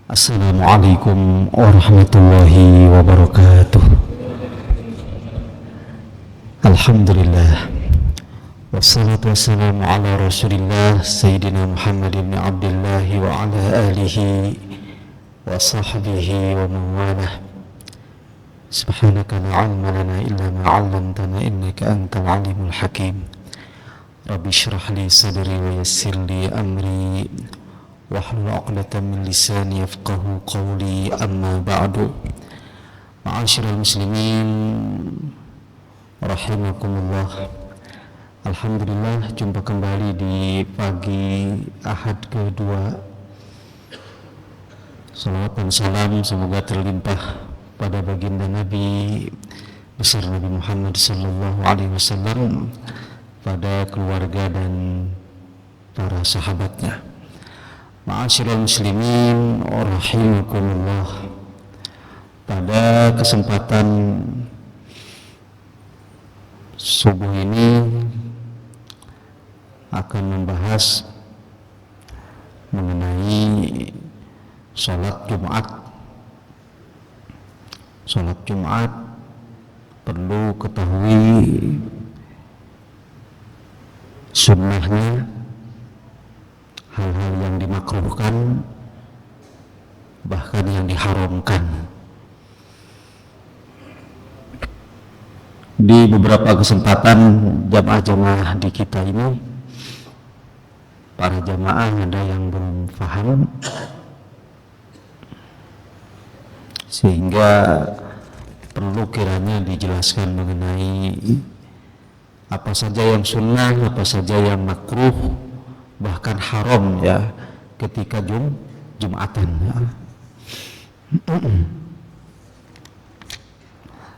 Assalamualaikum warahmatullahi wabarakatuh. Alhamdulillah, wassalatu wassalamu ala rasulillah Sayyidina Muhammad ibn Abdullah wa ala alihi wa sahbihi wa mawalah. Subhanaka la ilma lana illa ma 'allamtana innaka antal alimul hakim. Rabbi shrah li sadri wa yassir li amri wahlul 'uqdatam min lisani yafqahu qawli, amma ba'du. Ma'asyiral muslimin rahimakumullah. Alhamdulillah, jumpa kembali di pagi Ahad kedua. Salawat dan salam semoga terlimpah pada baginda Nabi besar Nabi Muhammad sallallahu alaihi wasallam, pada keluarga dan para sahabatnya. Ma'asyiral muslimin rahimakumullah. Pada kesempatan subuh ini akan membahas mengenai sholat Jumat. Sholat Jumat perlu ketahui sunnahnya, hal-hal yang dimakruhkan, bahkan yang diharamkan. Di beberapa kesempatan jamaah-jamaah di kita ini, para jamaah ada yang belum paham, sehingga perlu kiranya dijelaskan mengenai apa saja yang sunnah, apa saja yang makruh, bahkan haram ya ketika Jumatan ya.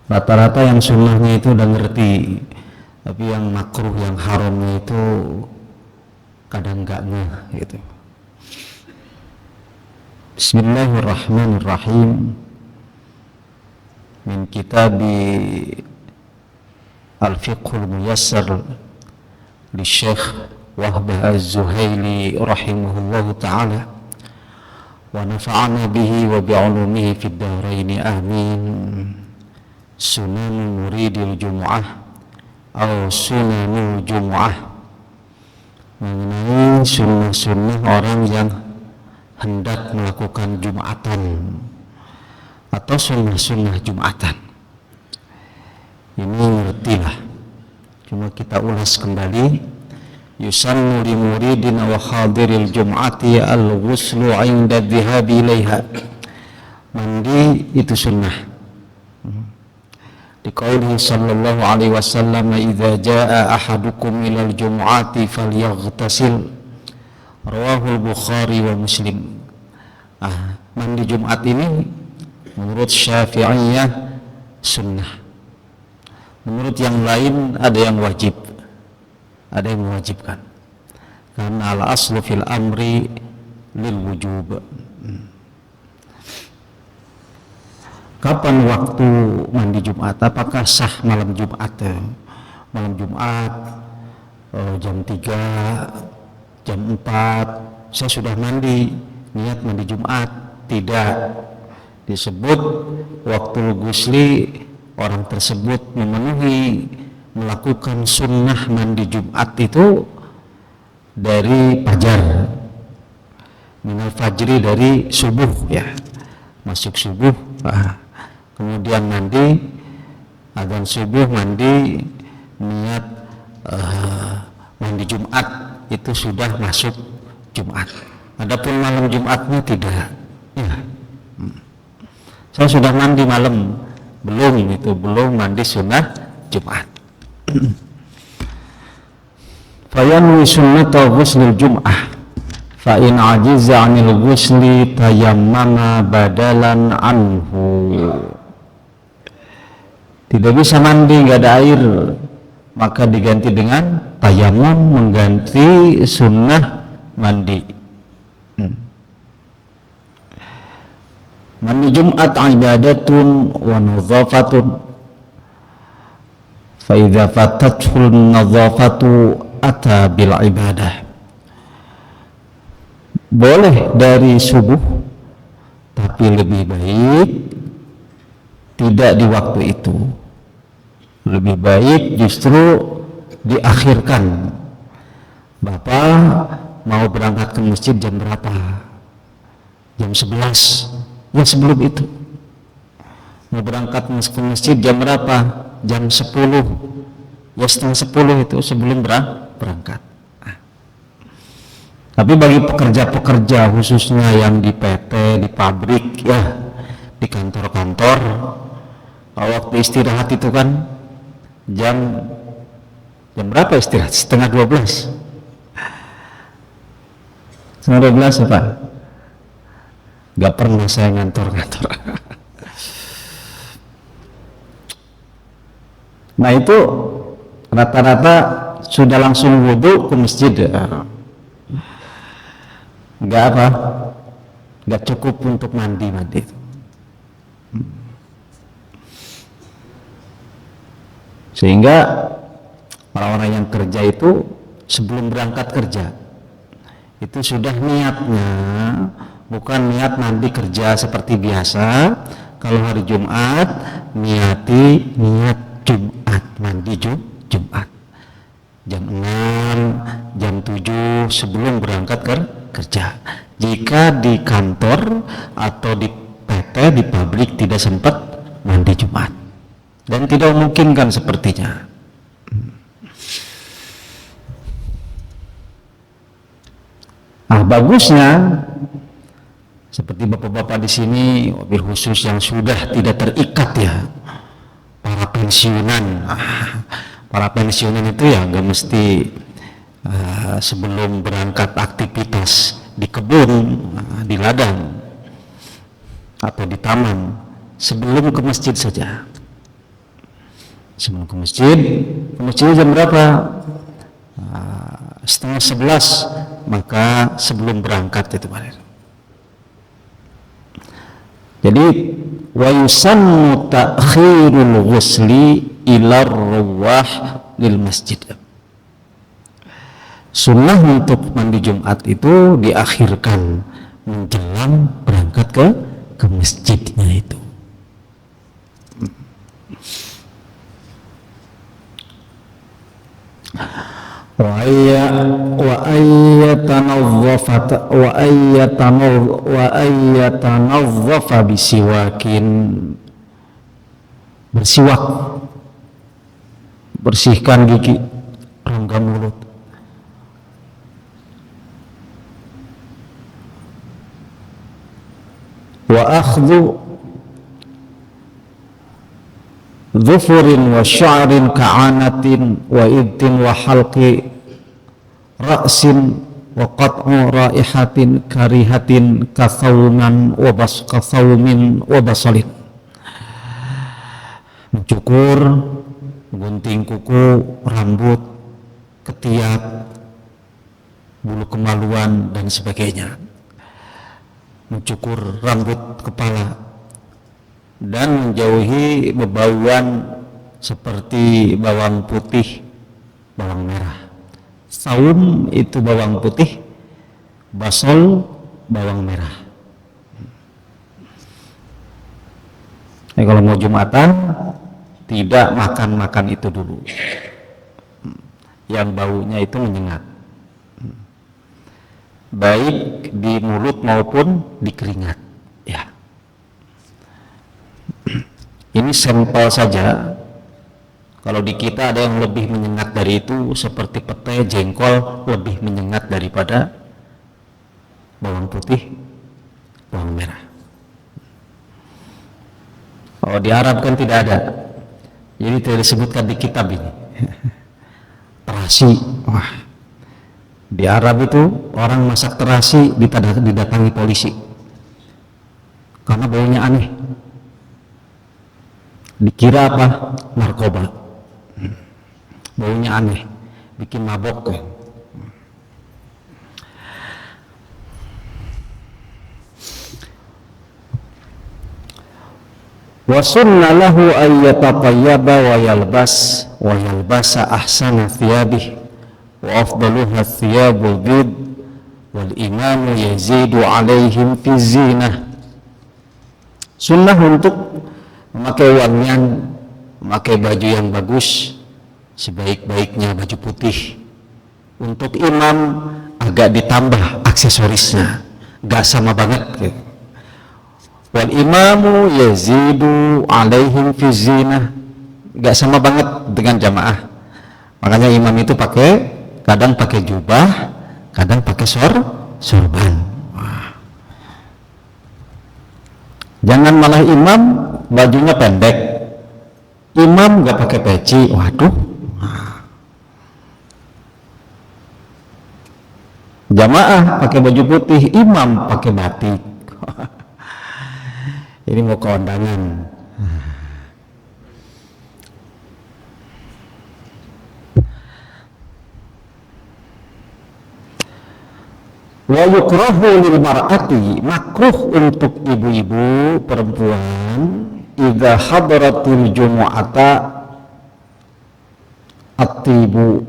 Rata-rata yang sunnahnya itu udah ngerti, tapi yang makruh, yang haramnya itu kadang enggak ngeh gitu. Bismillahirrahmanirrahim. Min kitabi Al-Fiqhul Muyassar li Syekh Wahb Az-Zuhaili rahimahullahu ta'ala, wa nafa'ana bihi wa bi'ulumihi fid daraini amin. Sunan muridil Jum'ah atau sunanul Jum'ah, mengenai sunnah-sunnah orang yang hendak melakukan Jumatan atau sunnah-sunnah Jumatan. Ini ngertilah, cuma kita ulas kembali. Yusannu li muridin wa hadiril jum'ati al-ghuslu 'inda dhihabi ilaiha. Mandi itu sunnah. Liqaulihi sallallahu alaihi wasallam, idza jaa ahadukum ilal jum'ati falyaghtasil. Rawahul Bukhari wa Muslim. Mandi Jumat ini menurut Syafi'iyah sunnah. Menurut yang lain ada yang wajib, ada yang mewajibkan. Karena al-aslu fil amri lil wujub. Kapan waktu mandi Jumat? Apakah sah malam Jumat? Malam Jumat jam 3, jam 4 saya sudah mandi, niat mandi Jumat. Tidak. Disebut waktu ghusli, orang tersebut memenuhi melakukan sunnah mandi Jumat itu dari fajar, minal fajri, dari subuh ya, masuk subuh, kemudian mandi, adzan subuh, mandi, niat mandi Jumat, itu sudah masuk Jumat. Adapun malam Jumatnya tidak ya. Saya sudah mandi malam, belum mandi sunnah Jumat. Fayanwi sunnata ghuslil Jum'ah, fa in ajiza 'anil ghusli tayammama badalan anhu. Tidak bisa mandi, enggak ada air, maka diganti dengan tayammum, mengganti sunnah mandi. Mandi Jumat ibadatun wa nadhafatun, fa idza fatatul nadhafatu ata bil ibadah. Boleh dari subuh tapi lebih baik tidak di waktu itu. Lebih baik justru diakhirkan. Bapak mau berangkat ke masjid jam berapa? Jam 11. Ya sebelum itu. Mau berangkat ke masjid jam berapa? Jam 10. Ya setengah 10 itu sebelum berangkat. Tapi bagi pekerja-pekerja khususnya yang di PT, di pabrik, ya di kantor-kantor, waktu istirahat itu kan jam berapa istirahat? Setengah 12. Setengah 12 apa? Gak pernah saya ngantor-ngantor. Nah itu rata-rata sudah langsung wudhu ke masjid. Gak cukup untuk mandi. Sehingga orang-orang yang kerja itu sebelum berangkat kerja itu sudah niatnya bukan niat mandi kerja seperti biasa. Kalau hari Jumat niat Jumat, mandi Jumat jam 6, jam 7 sebelum berangkat kerja. Jika di kantor atau di PT, di pabrik tidak sempat mandi Jumat dan tidak memungkinkan sepertinya. Nah, bagusnya seperti bapak-bapak di sini, wabil khusus yang sudah tidak terikat ya, para pensiunan. Para pensiunan itu ya nggak mesti sebelum berangkat aktivitas di kebun, di ladang, atau di taman, sebelum ke masjid saja. Sebelum ke masjid jam berapa? Setengah 11, maka sebelum berangkat itu Pak. Jadi wa yusannu ta'khirul ghusli ila ruwah lil masjid. Sunnah untuk mandi Jumat itu diakhirkan menjelang berangkat ke masjidnya itu. Wa ayyatanazzafa bisiwakin, bersiwak, bersihkan gigi, rongga mulut. Wa akhdhu dhufurin wa sya'rin ka'anatin wa idtin wa halqi ra'sin wa qat'u raihatin karihatin kathawman wa kathawmin wa basalin. Mencukur, gunting kuku, rambut, ketiak, bulu kemaluan dan sebagainya. Mencukur rambut kepala dan menjauhi bebauan seperti bawang putih, bawang merah. Saum itu bawang putih, basol bawang merah. Kalau mau Jumatan tidak makan itu dulu, yang baunya itu menyengat, baik di mulut maupun di keringat ya. Ini sampel saja. Kalau di kita ada yang lebih menyengat dari itu, seperti petai, jengkol lebih menyengat daripada bawang putih, bawang merah. Oh, di Arab kan tidak ada, jadi tidak disebutkan di kitab ini. Terasi, wah, di Arab itu orang masak terasi didatangi polisi karena baunya aneh. Dikira apa? Narkoba. Baunya aneh, bikin mabok. Wa sunna lahu an yatatayyaba wa yalbasa ahsana thiyabih wa afdaluha thiyabul bid wal imamu yazidu alaihim fi zinah Sunnah untuk memakai wangian, memakai baju yang bagus, sebaik-baiknya baju putih. Untuk imam agak ditambah aksesorisnya, gak sama banget gitu. Wal imamu yazidu alaihim fi zinah, gak sama banget dengan jamaah. Makanya imam itu kadang pakai jubah, kadang pakai sorban. Jangan malah imam bajunya pendek, imam gak pakai peci, waduh. Jamaah pakai baju putih, imam pakai batik. Ini mau kondangan. Wa yukrahu lil mar'ati, makruh untuk ibu-ibu perempuan idza hadaratil jumu'ata at-tibu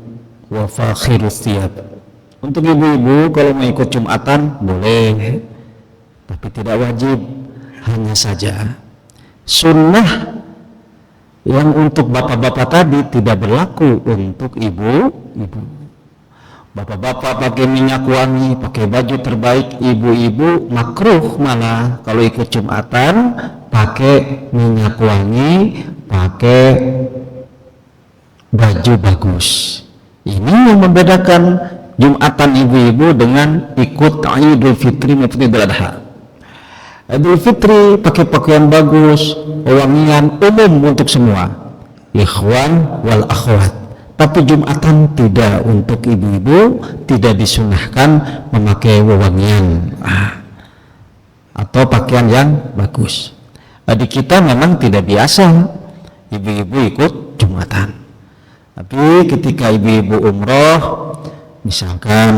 wa fakhirus thiyab. Untuk ibu-ibu kalau mau ikut Jumatan boleh, tapi tidak wajib. Hanya saja sunnah yang untuk bapak-bapak tadi tidak berlaku untuk ibu-ibu. Bapak-bapak pakai minyak wangi, pakai baju terbaik, ibu-ibu makruh malah kalau ikut Jumatan pakai minyak wangi, pakai baju bagus. Ini yang membedakan Jumatan ibu-ibu dengan ikut Idul Fitri maupun Idul Adha. Idul Fitri pakai pakaian bagus, wangian umum untuk semua, ikhwan wal akhwat. Tapi Jumatan tidak, untuk ibu-ibu tidak disunahkan memakai wewangian atau pakaian yang bagus. Di kita memang tidak biasa ibu-ibu ikut Jumatan. Tapi ketika ibu-ibu umroh, misalkan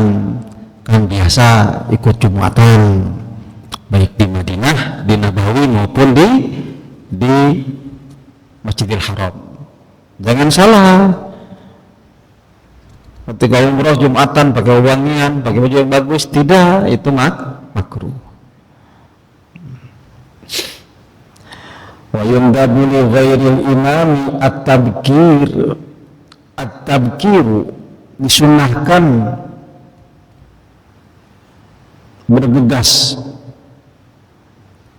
kan biasa ikut Jumatan baik di Madinah, di Nabawi maupun di Masjidil Haram. Jangan salah, ketika umroh Jumatan pakai wangian, pakai baju yang bagus, tidak, itu makruh. Wa yundabu li ghairil imami at-tabkir. At-tabkiru disunahkan bergegas,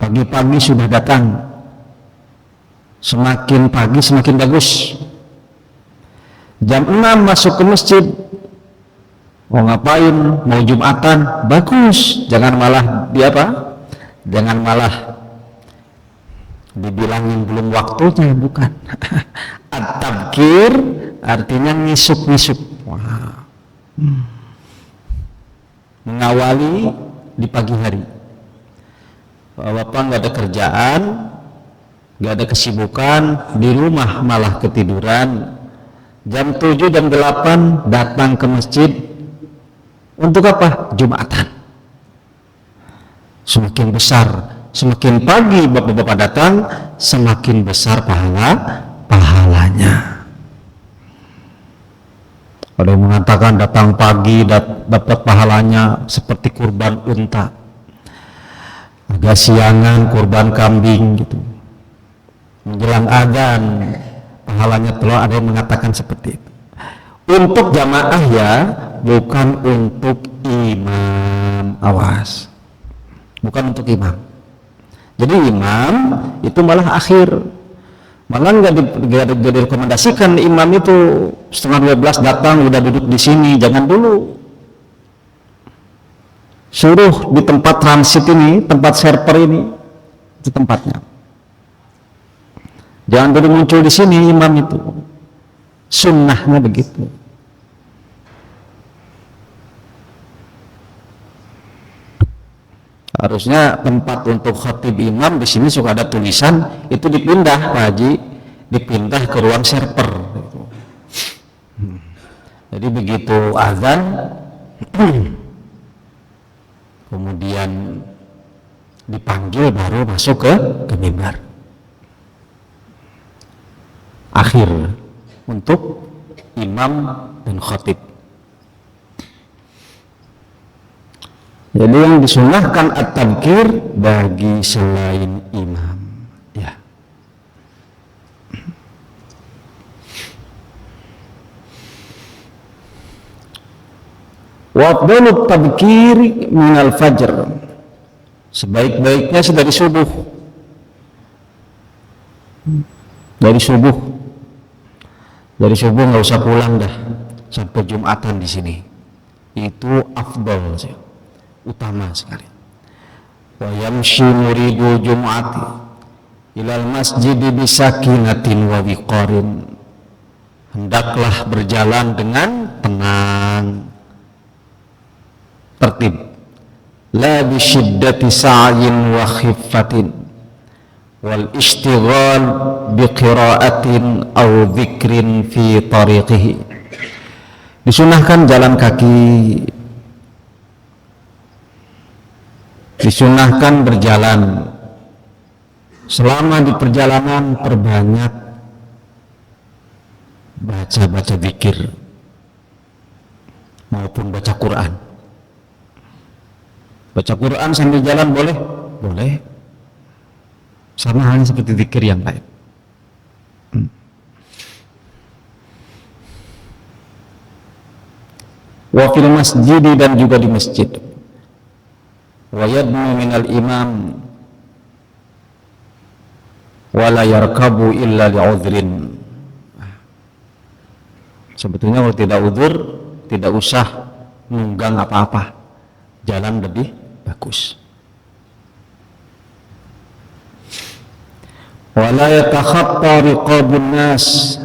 pagi-pagi sudah datang, semakin pagi semakin bagus. Jam 6 masuk ke masjid, mau ngapain, mau Jumatan, bagus. Jangan malah jangan malah dibilangin belum waktunya, bukan. At-tabkir artinya ngisuk-ngisuk, mengawali di pagi hari. Bapak nggak ada kerjaan, nggak ada kesibukan, di rumah malah ketiduran, jam 7, jam 8 datang ke masjid untuk apa? Jumatan. Semakin besar, semakin pagi bapak-bapak datang, semakin besar pahalanya. Ada yang mengatakan datang pagi dapat pahalanya seperti kurban unta, agak siangan kurban kambing gitu, menjelang adzan pahalanya telur. Ada yang mengatakan seperti itu. Untuk jamaah ya, bukan untuk imam. Awas, bukan untuk imam. Jadi imam itu malah akhir, malah nggak direkomendasikan imam itu setengah 12 datang udah duduk di sini. Jangan dulu, suruh di tempat transit ini, tempat server ini, itu tempatnya. Jangan dulu muncul di sini imam itu. Sunnahnya begitu. Harusnya tempat untuk khatib imam di sini suka ada tulisan itu dipindah, Pak Haji, dipindah ke ruang server. Jadi begitu azan, kemudian dipanggil baru masuk ke mimbar. Akhir untuk imam dan khatib. Jadi yang disunahkan at-tabkir bagi selain imam. Wa afdalut tabkir minal fajr, sebaik-baiknya dari subuh. Dari subuh nggak usah pulang dah sampai Jumatan di sini, itu afdal, utama sekali. Wa yamshi muridu jum'ati ilal masjidi bisakinatin wa wiqarin, hendaklah berjalan dengan tenang, tertib, la bisyiddati sa'yin wa khiffatin wal ishtighal biqiraatin aw dzikrin fi tariqihi. Disunahkan jalan kaki, disunahkan berjalan. Selama di perjalanan perbanyak baca zikir maupun baca Quran. Baca Quran sambil jalan boleh? Boleh. Sama halnya seperti zikir yang lain. Wa fil masjid, dan juga di masjid. Wa yadnu minal imam wa la yarkabu illa li'udhrin. Sebetulnya kalau tidak uzur tidak usah nunggang apa-apa, jalan lebih bagus. Wa la yatakhatta riqabun nas.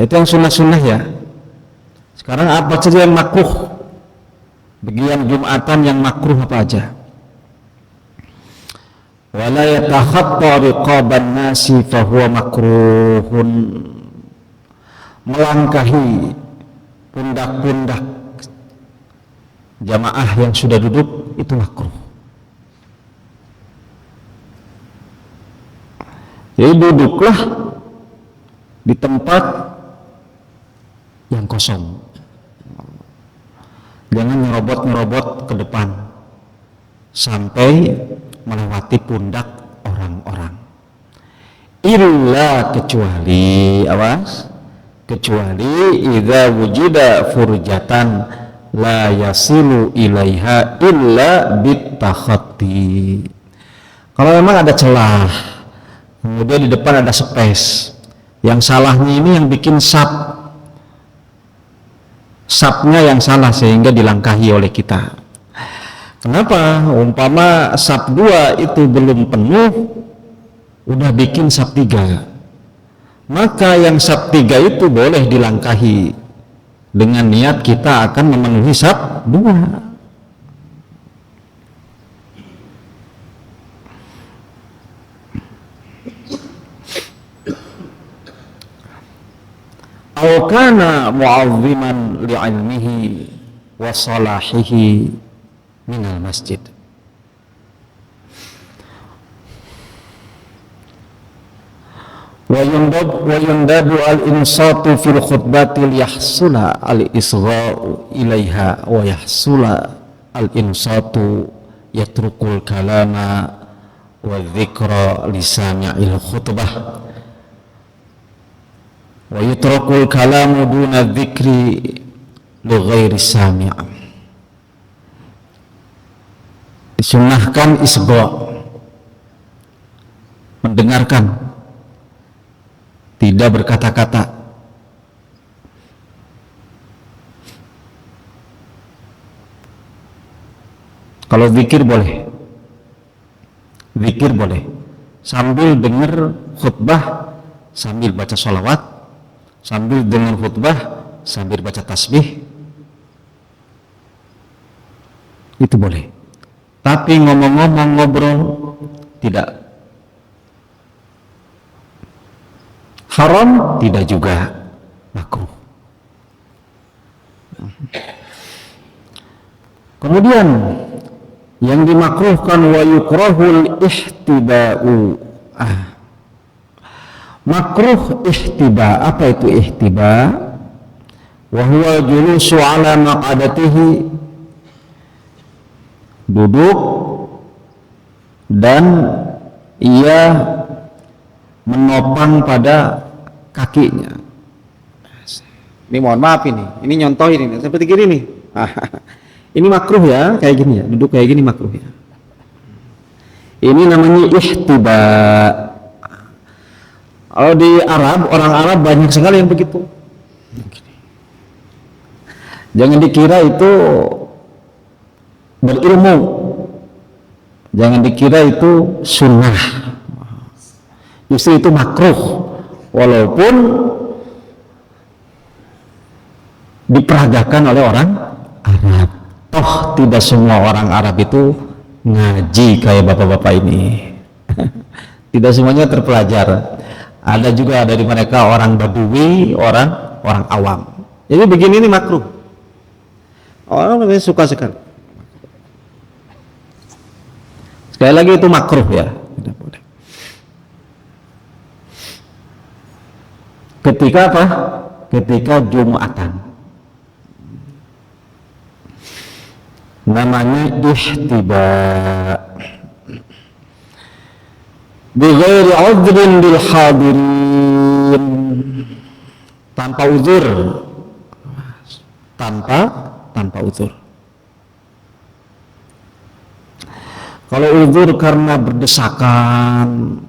Itu yang sunnah-sunnah ya. Sekarang apa saja yang makruh? Bagian Jumatan yang makruh apa aja? Wala yatakhatta riqaban nasi fahuwa makruhun. Melangkahi pundak-pundak jamaah yang sudah duduk itu makruh. Jadi duduklah di tempat yang kosong. Jangan nyerobot ke depan sampai melewati pundak orang-orang. Illa, kecuali, awas, kecuali idza wujida furjatan la yasilu ilaiha illa bitakhatti. Kalau memang ada celah, kemudian di depan ada space, yang salahnya ini yang bikin sapnya yang salah sehingga dilangkahi oleh kita. Kenapa? Umpama sap 2 itu belum penuh, udah bikin sap 3, maka yang sap 3 itu boleh dilangkahi dengan niat kita akan memenuhi sap 2. Aw kana mu'azziman li'ilmihi wa salahihi minal masjid. Wa yundabu al-insatu fil khutbati liyahsula al-isgha'u ilaiha wa yahsula al-insatu yatrukul kalama wa dhikra lisami'il khutbah wa yutrakul kalamu duna dzikri li ghairi sami'. Disunnahkan isgha', mendengarkan, tidak berkata-kata. Kalau zikir boleh, sambil dengar khutbah, sambil baca sholawat, sambil dengar khutbah, sambil baca tasbih, itu boleh. Tapi ngomong-ngomong, ngobrol, tidak. Haram, tidak juga, makruh. Kemudian yang dimakruhkan wa yukrahul ihtiba'u. Makruh ihtiba. Apa itu ihtiba? Wa huwa julusu ala maq'adatihi, duduk dan ia menopang pada kakinya. Ini mohon maaf ini nyontohin ini seperti gini nih. Ini makruh ya, kayak gini ya, duduk kayak gini makruh ya. Ini namanya ihtiba. Kalau di Arab, orang Arab banyak sekali yang begitu. Jangan dikira itu berilmu, jangan dikira itu sunnah, justru itu makruh, walaupun diperagakan oleh orang Arab. Toh tidak semua orang Arab itu ngaji kayak bapak-bapak ini. Tidak semuanya terpelajar. Ada juga dari mereka orang Badui, orang awam. Jadi begini ini makruh. Orang lebih suka sekali. Sekali lagi itu makruh ya. Tidak boleh. Ketika apa? Ketika Jumatan. Namanya ihtiba. Bighairi udhrin lil hadirin. Tanpa uzur. Tanpa uzur. Kalau uzur karena berdesakan,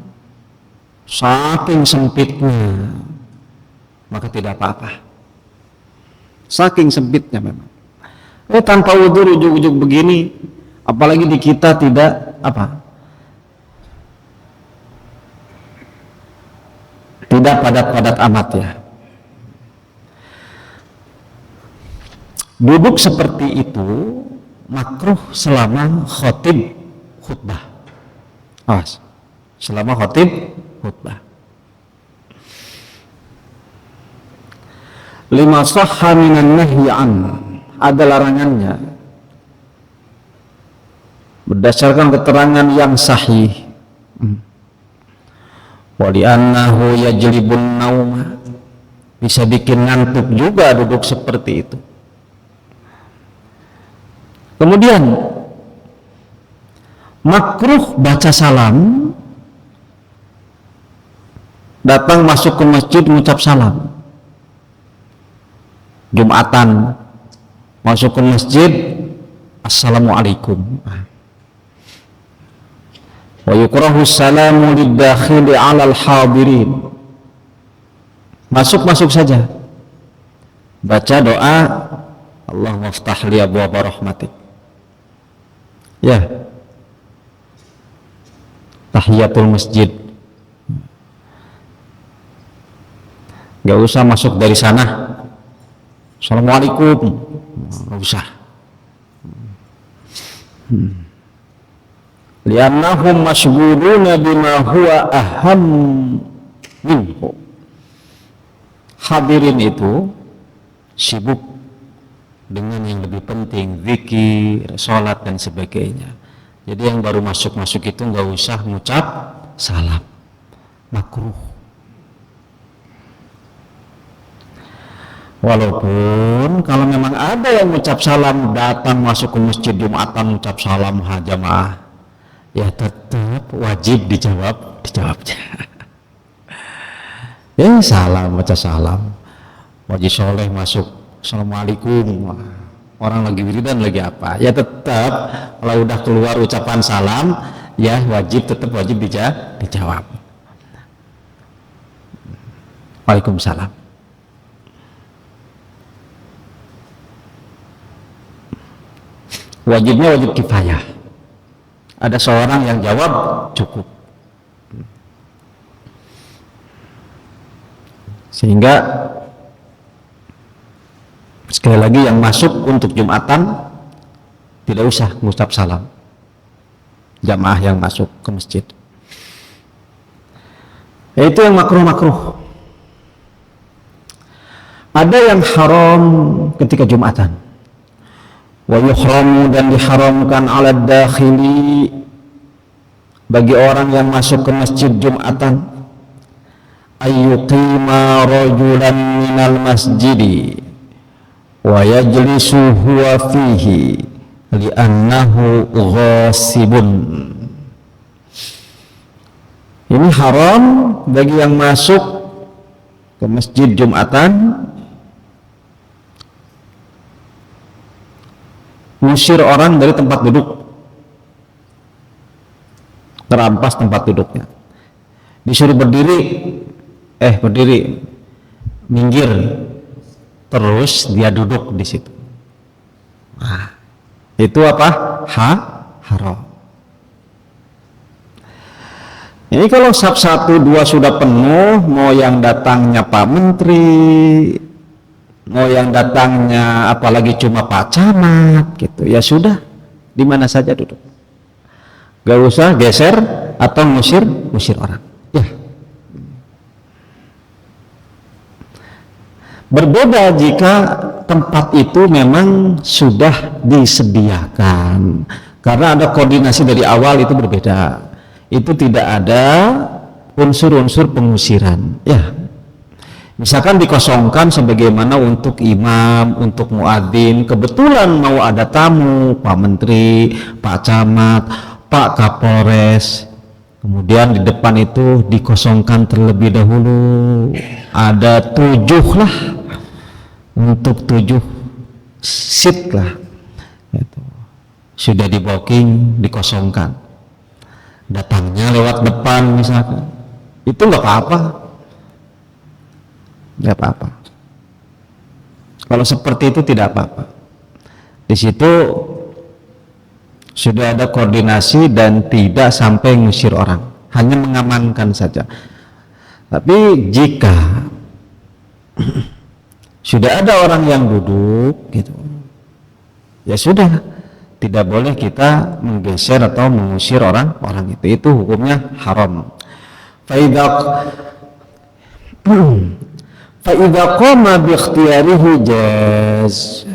saking sempitnya, maka tidak apa-apa. Saking sempitnya memang. Tanpa uzur ujug-ujug begini, apalagi di kita tidak apa? Tidak padat-padat amat ya. Duduk seperti itu makruh selama khutbah. Awas. Selama khutbah. Lima sahha minan nahyi an. Ada larangannya. Berdasarkan keterangan yang sahih. Wa li'annahu yajlibun nauma. Bisa bikin ngantuk juga duduk seperti itu. Kemudian makruh baca salam, datang masuk ke masjid mengucap salam. Jumatan masuk ke masjid, assalamualaikum. Wa yukrahu salamu lid-dakhili 'alal hadirin. Masuk saja. Baca doa, Allahumma iftah li abwaaba rahmatik. Ya. Tahiyatul masjid. Gak usah masuk dari sana. Assalamualaikum. Gak usah. Li'annahum masyghuluna bima huwa aham minhu. Hadirin itu sibuk dengan yang lebih penting, zikir, sholat dan sebagainya. Jadi yang baru masuk itu nggak usah ngucap salam, makruh. Walaupun kalau memang ada yang ngucap salam, datang masuk ke masjid Jumatan ngucap salam jamaah, ya tetap wajib dijawabnya. Ya salam, baca salam. Wajib soleh masuk, assalamualaikum. Orang lagi wiridan lagi apa? Ya tetap kalau udah keluar ucapan salam, ya tetap wajib dijawab. Waalaikumsalam. Wajibnya wajib kifayah. Ada seorang yang jawab cukup. Sehingga sekali lagi yang masuk untuk Jumatan tidak usah mengucap salam. Jamaah yang masuk ke masjid. Itu yang makruh-makruh. Ada yang haram ketika Jumatan. Wa yuhramu, dan diharamkan ala dakhili, bagi orang yang masuk ke masjid Jumatan, ayyuqima rajulan minal masjidi wa yajlisu huwa fihi li'annahu ghasibun. Ini haram bagi yang masuk ke masjid Jumatan ngusir orang dari tempat duduk, terampas tempat duduknya, disuruh berdiri, berdiri, minggir, terus dia duduk di situ. Nah, itu apa? Haram. Ini kalau sab 1, 2 sudah penuh, mau yang datangnya Pak Menteri, mau yang datangnya apalagi cuma Pak Camat gitu, ya sudah, di mana saja duduk, gak usah geser atau ngusir orang ya. Berbeda jika tempat itu memang sudah disediakan, karena ada koordinasi dari awal, itu berbeda, itu tidak ada unsur-unsur pengusiran ya. Misalkan dikosongkan sebagaimana untuk imam, untuk muadzin, kebetulan mau ada tamu, Pak Menteri, Pak Camat, Pak Kapolres, kemudian di depan itu dikosongkan terlebih dahulu, ada 7 lah, untuk 7 seat lah, gitu. Sudah di booking, dikosongkan, datangnya lewat depan misalkan, itu nggak apa-apa. Tidak apa-apa. Kalau seperti itu tidak apa-apa. Di situ sudah ada koordinasi dan tidak sampai ngusir orang, hanya mengamankan saja. Tapi jika sudah ada orang yang duduk gitu, ya sudah, tidak boleh kita menggeser atau mengusir orang itu hukumnya haram. Fa'idha qama biikhtiyarihi jaz.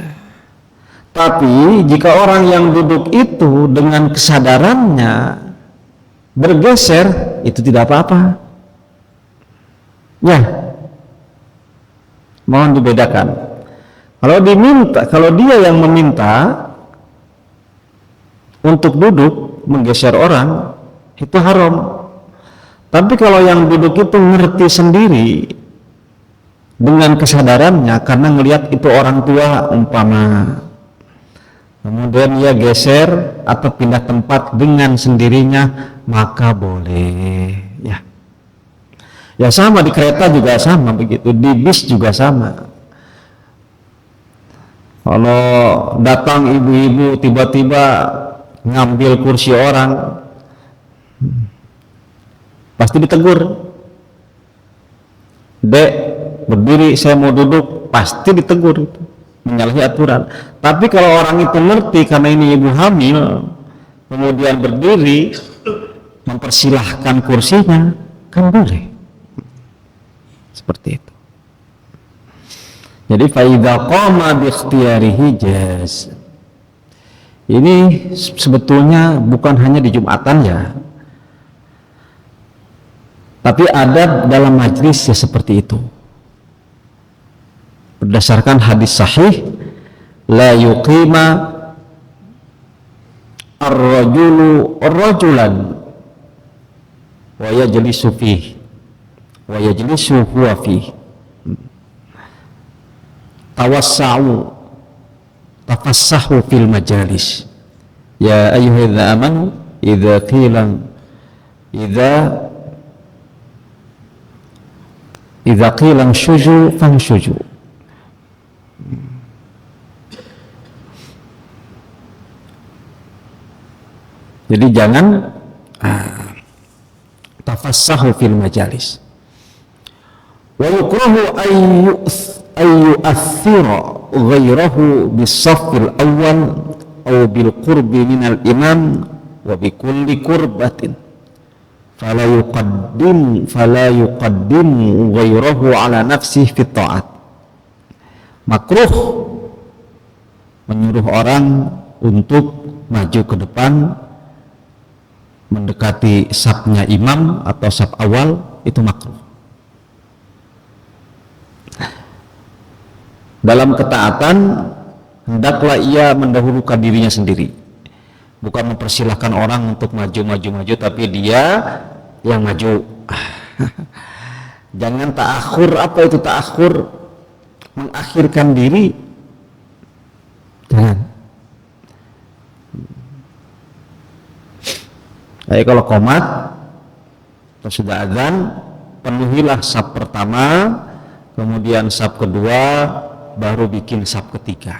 Tapi jika orang yang duduk itu dengan kesadarannya bergeser, itu tidak apa-apa ya. Mohon dibedakan. Kalau dia yang meminta untuk duduk menggeser orang, itu haram. Tapi kalau yang duduk itu ngerti sendiri dengan kesadarannya, karena ngelihat itu orang tua umpama, kemudian ia geser atau pindah tempat dengan sendirinya, maka boleh ya. Ya sama, di kereta juga sama begitu, di bis juga sama. Kalau datang ibu-ibu tiba-tiba ngambil kursi orang, pasti ditegur. Dek, berdiri, saya mau duduk, pasti ditegur, itu menyalahi aturan. Tapi kalau orang itu ngerti karena ini ibu hamil, kemudian berdiri mempersilahkan kursinya, kan boleh. Seperti itu. Jadi fa'idha qama biikhtiyarihi jaz. Ini sebetulnya bukan hanya di Jumatan ya, tapi ada dalam majlis ya seperti itu. Berdasarkan hadis sahih, la yuqima ar-rajulu ar-rajulan wa yajlisu fihi wa yajlisu huwa fihi tawassa'u tafassahu fil majalis ya ayyuhalladzina amanu idza qila shuju fanshuju. Jadi jangan tafassahu fil majalis. Wa yukrahu ayyu'athira ghairahu bis-saffil awwal aw bil qurbi minal imam wa bi kulli qurbatin fala yuqaddim ghairahu ala nafsihi fit ta'at. Makruh menyuruh orang untuk maju ke depan mendekati safnya imam atau saf awal, itu makruh. Dalam ketaatan hendaklah ia mendahulukan dirinya sendiri, bukan mempersilahkan orang untuk maju, tapi dia yang maju. Jangan ta'akhur. Apa itu ta'akhur? Mengakhirkan diri. Jangan. Tapi kalau qomat atau sudah azan, penuhilah saf pertama, kemudian saf kedua, baru bikin saf ketiga.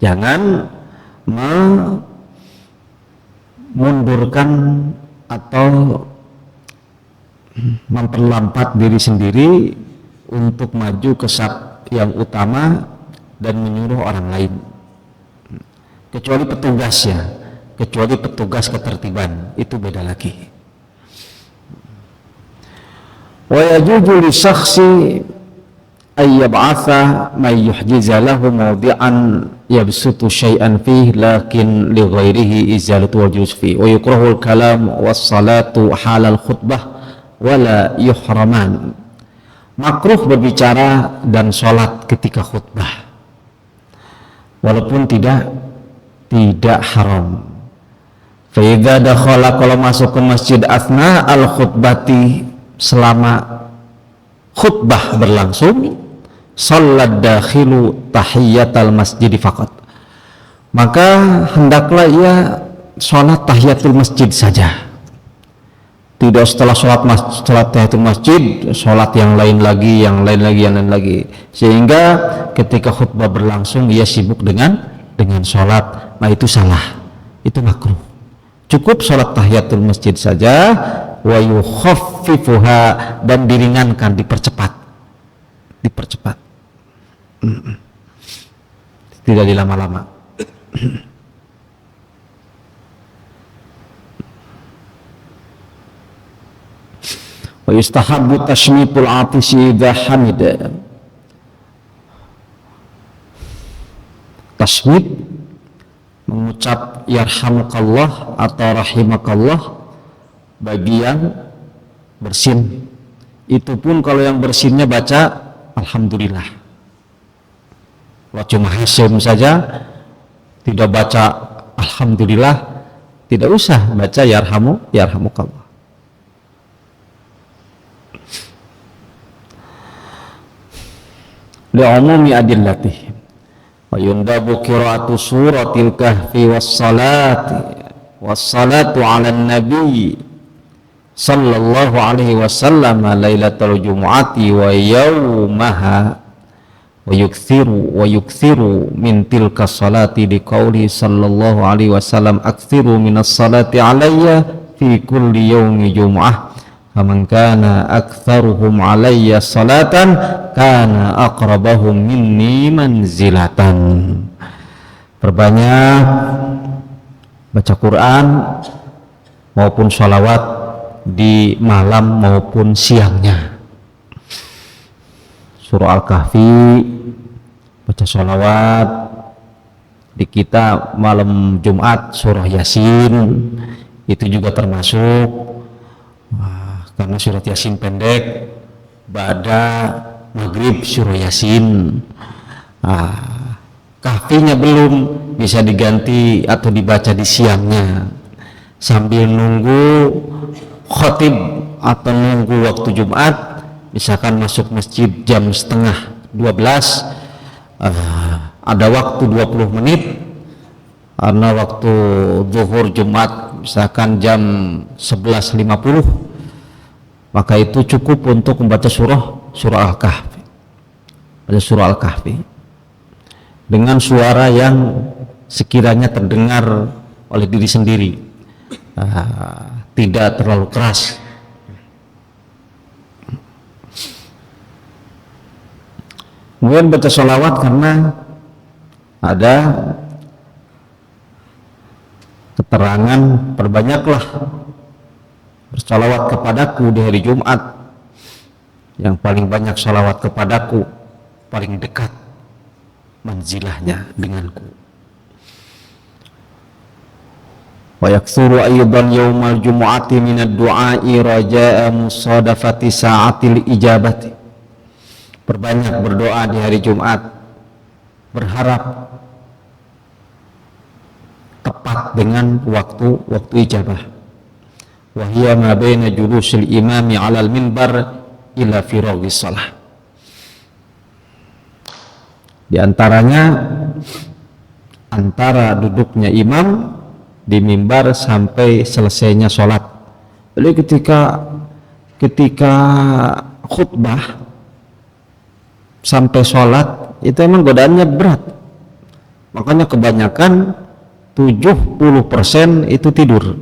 Jangan memundurkan atau memperlambat diri sendiri untuk maju ke saf yang utama dan menyuruh orang lain, kecuali petugas ya, kecuali petugas ketertiban, itu beda lagi. Wa yajuzu li syakhsi ay yab'atha may yuhjiza lahu mawdi'an yabsutu syai'an fihi lakin li ghairihi izalatu wa juz fihi wa yukrahu al-kalam was salatu halal khutbah wala yuhraman. Makruh berbicara dan sholat ketika khutbah, walaupun tidak haram. Fa idza dakhala, kalau masuk ke masjid asna al khutbati, selama khutbah berlangsung, shallad dakhilu tahiyatal masjid faqat, maka hendaklah ia sholat tahiyatul masjid saja. Tidak setelah sholat tahiyatul masjid, sholat yang lain lagi, sehingga ketika khutbah berlangsung ia sibuk dengan sholat. Nah, itu salah, itu makruh. Cukup sholat tahiyatul masjid saja, wa yukhaffifuha, dan diringankan, dipercepat, tidak dilama-lama. Wa yustahabbu tashmitul atisi idza hamida. Tasmid, mengucap yarhamukallah atau rahimakallah bagi yang bersin. Itu pun kalau yang bersinnya baca alhamdulillah. Kalau cuma hasim saja tidak baca alhamdulillah, tidak usah baca yarhamukallah. Li'umumi adillatih wa yundabu qira'atu suratil kahfi wassalatu ala nabi sallallahu alaihi wasallam lailatul jumu'ati wa yawmaha wa yukthiru min tilka salati liqauli sallallahu alaihi wasallam aktsiru minas salati alayya fi kulli yawmi jumu'ah faman kana aktsaruhum alayya salatan kana aqrabahum minni manzilatan. Perbanyak baca Quran maupun sholawat di malam maupun siangnya. Surah Al-Kahfi, baca sholawat di kita malam Jumat, surah Yasin itu juga termasuk. Karena surat Yasin pendek, ba'da maghrib surah Yasin. Kahfinya belum, bisa diganti atau dibaca di siangnya sambil nunggu khotib atau nunggu waktu Jumat. Misalkan masuk masjid jam setengah 12, ada waktu 20 menit karena waktu zuhur Jumat misalkan jam 11.50, maka itu cukup untuk membaca surah Al-Kahfi. Baca surah Al-Kahfi dengan suara yang sekiranya terdengar oleh diri sendiri, tidak terlalu keras. Kemudian baca sholawat karena ada keterangan perbanyaklah bersalawat kepadaku di hari Jumat, yang paling banyak salawat kepadaku paling dekat manzilahnya denganku. Wa yaktsuru aydan yaumal jumu'ati minad du'a'i raja'a musadafati sa'atil ijabati. Perbanyak berdoa di hari Jumat, berharap tepat dengan waktu ijabah. Wa hiya ma baina julusil imami 'alal minbar ila firaghis shalah. Di antaranya antara duduknya imam di mimbar sampai selesainya sholat. Jadi ketika khutbah sampai sholat itu emang godaannya berat, makanya kebanyakan 70% itu tidur.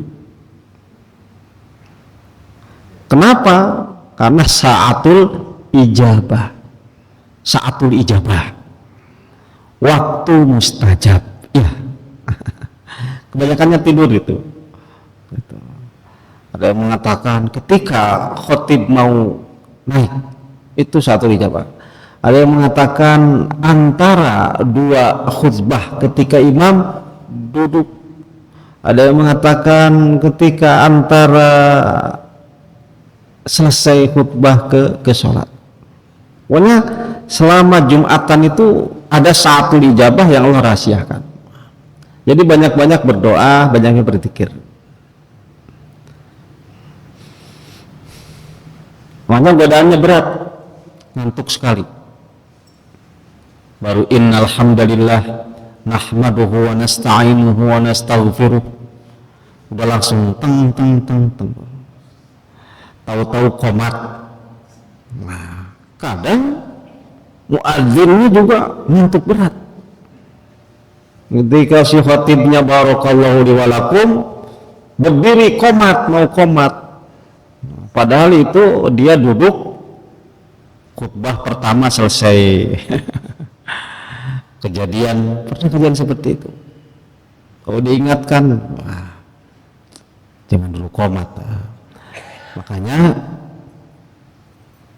Kenapa? Karena saatul ijabah, waktu mustajab ya. Kebanyakannya tidur itu. Ada yang mengatakan ketika khotib mau naik itu saatul ijabah. Ada yang mengatakan antara dua khutbah ketika imam duduk. Ada yang mengatakan ketika antara selesai khutbah ke sholat. Pokoknya selama Jumatan itu ada saatul ijabah yang Allah rahasiakan. Jadi banyak-banyak berdoa, banyaknya berzikir. Makanya godaannya berat, ngantuk sekali. Baru innal hamdalillah nahmaduhu wa nasta'inuhu wa nastaghfiruh. Udah langsung teng. Tahu-tahu qomat. Nah, kadang muadzinnya juga ngantuk berat. Ketika si khatibnya barakallahu li walakum berdiri qomat, mau qomat. Padahal itu dia duduk khutbah pertama selesai. Kejadian seperti itu. Kalau diingatkan, wah, jangan dulu qomat. Makanya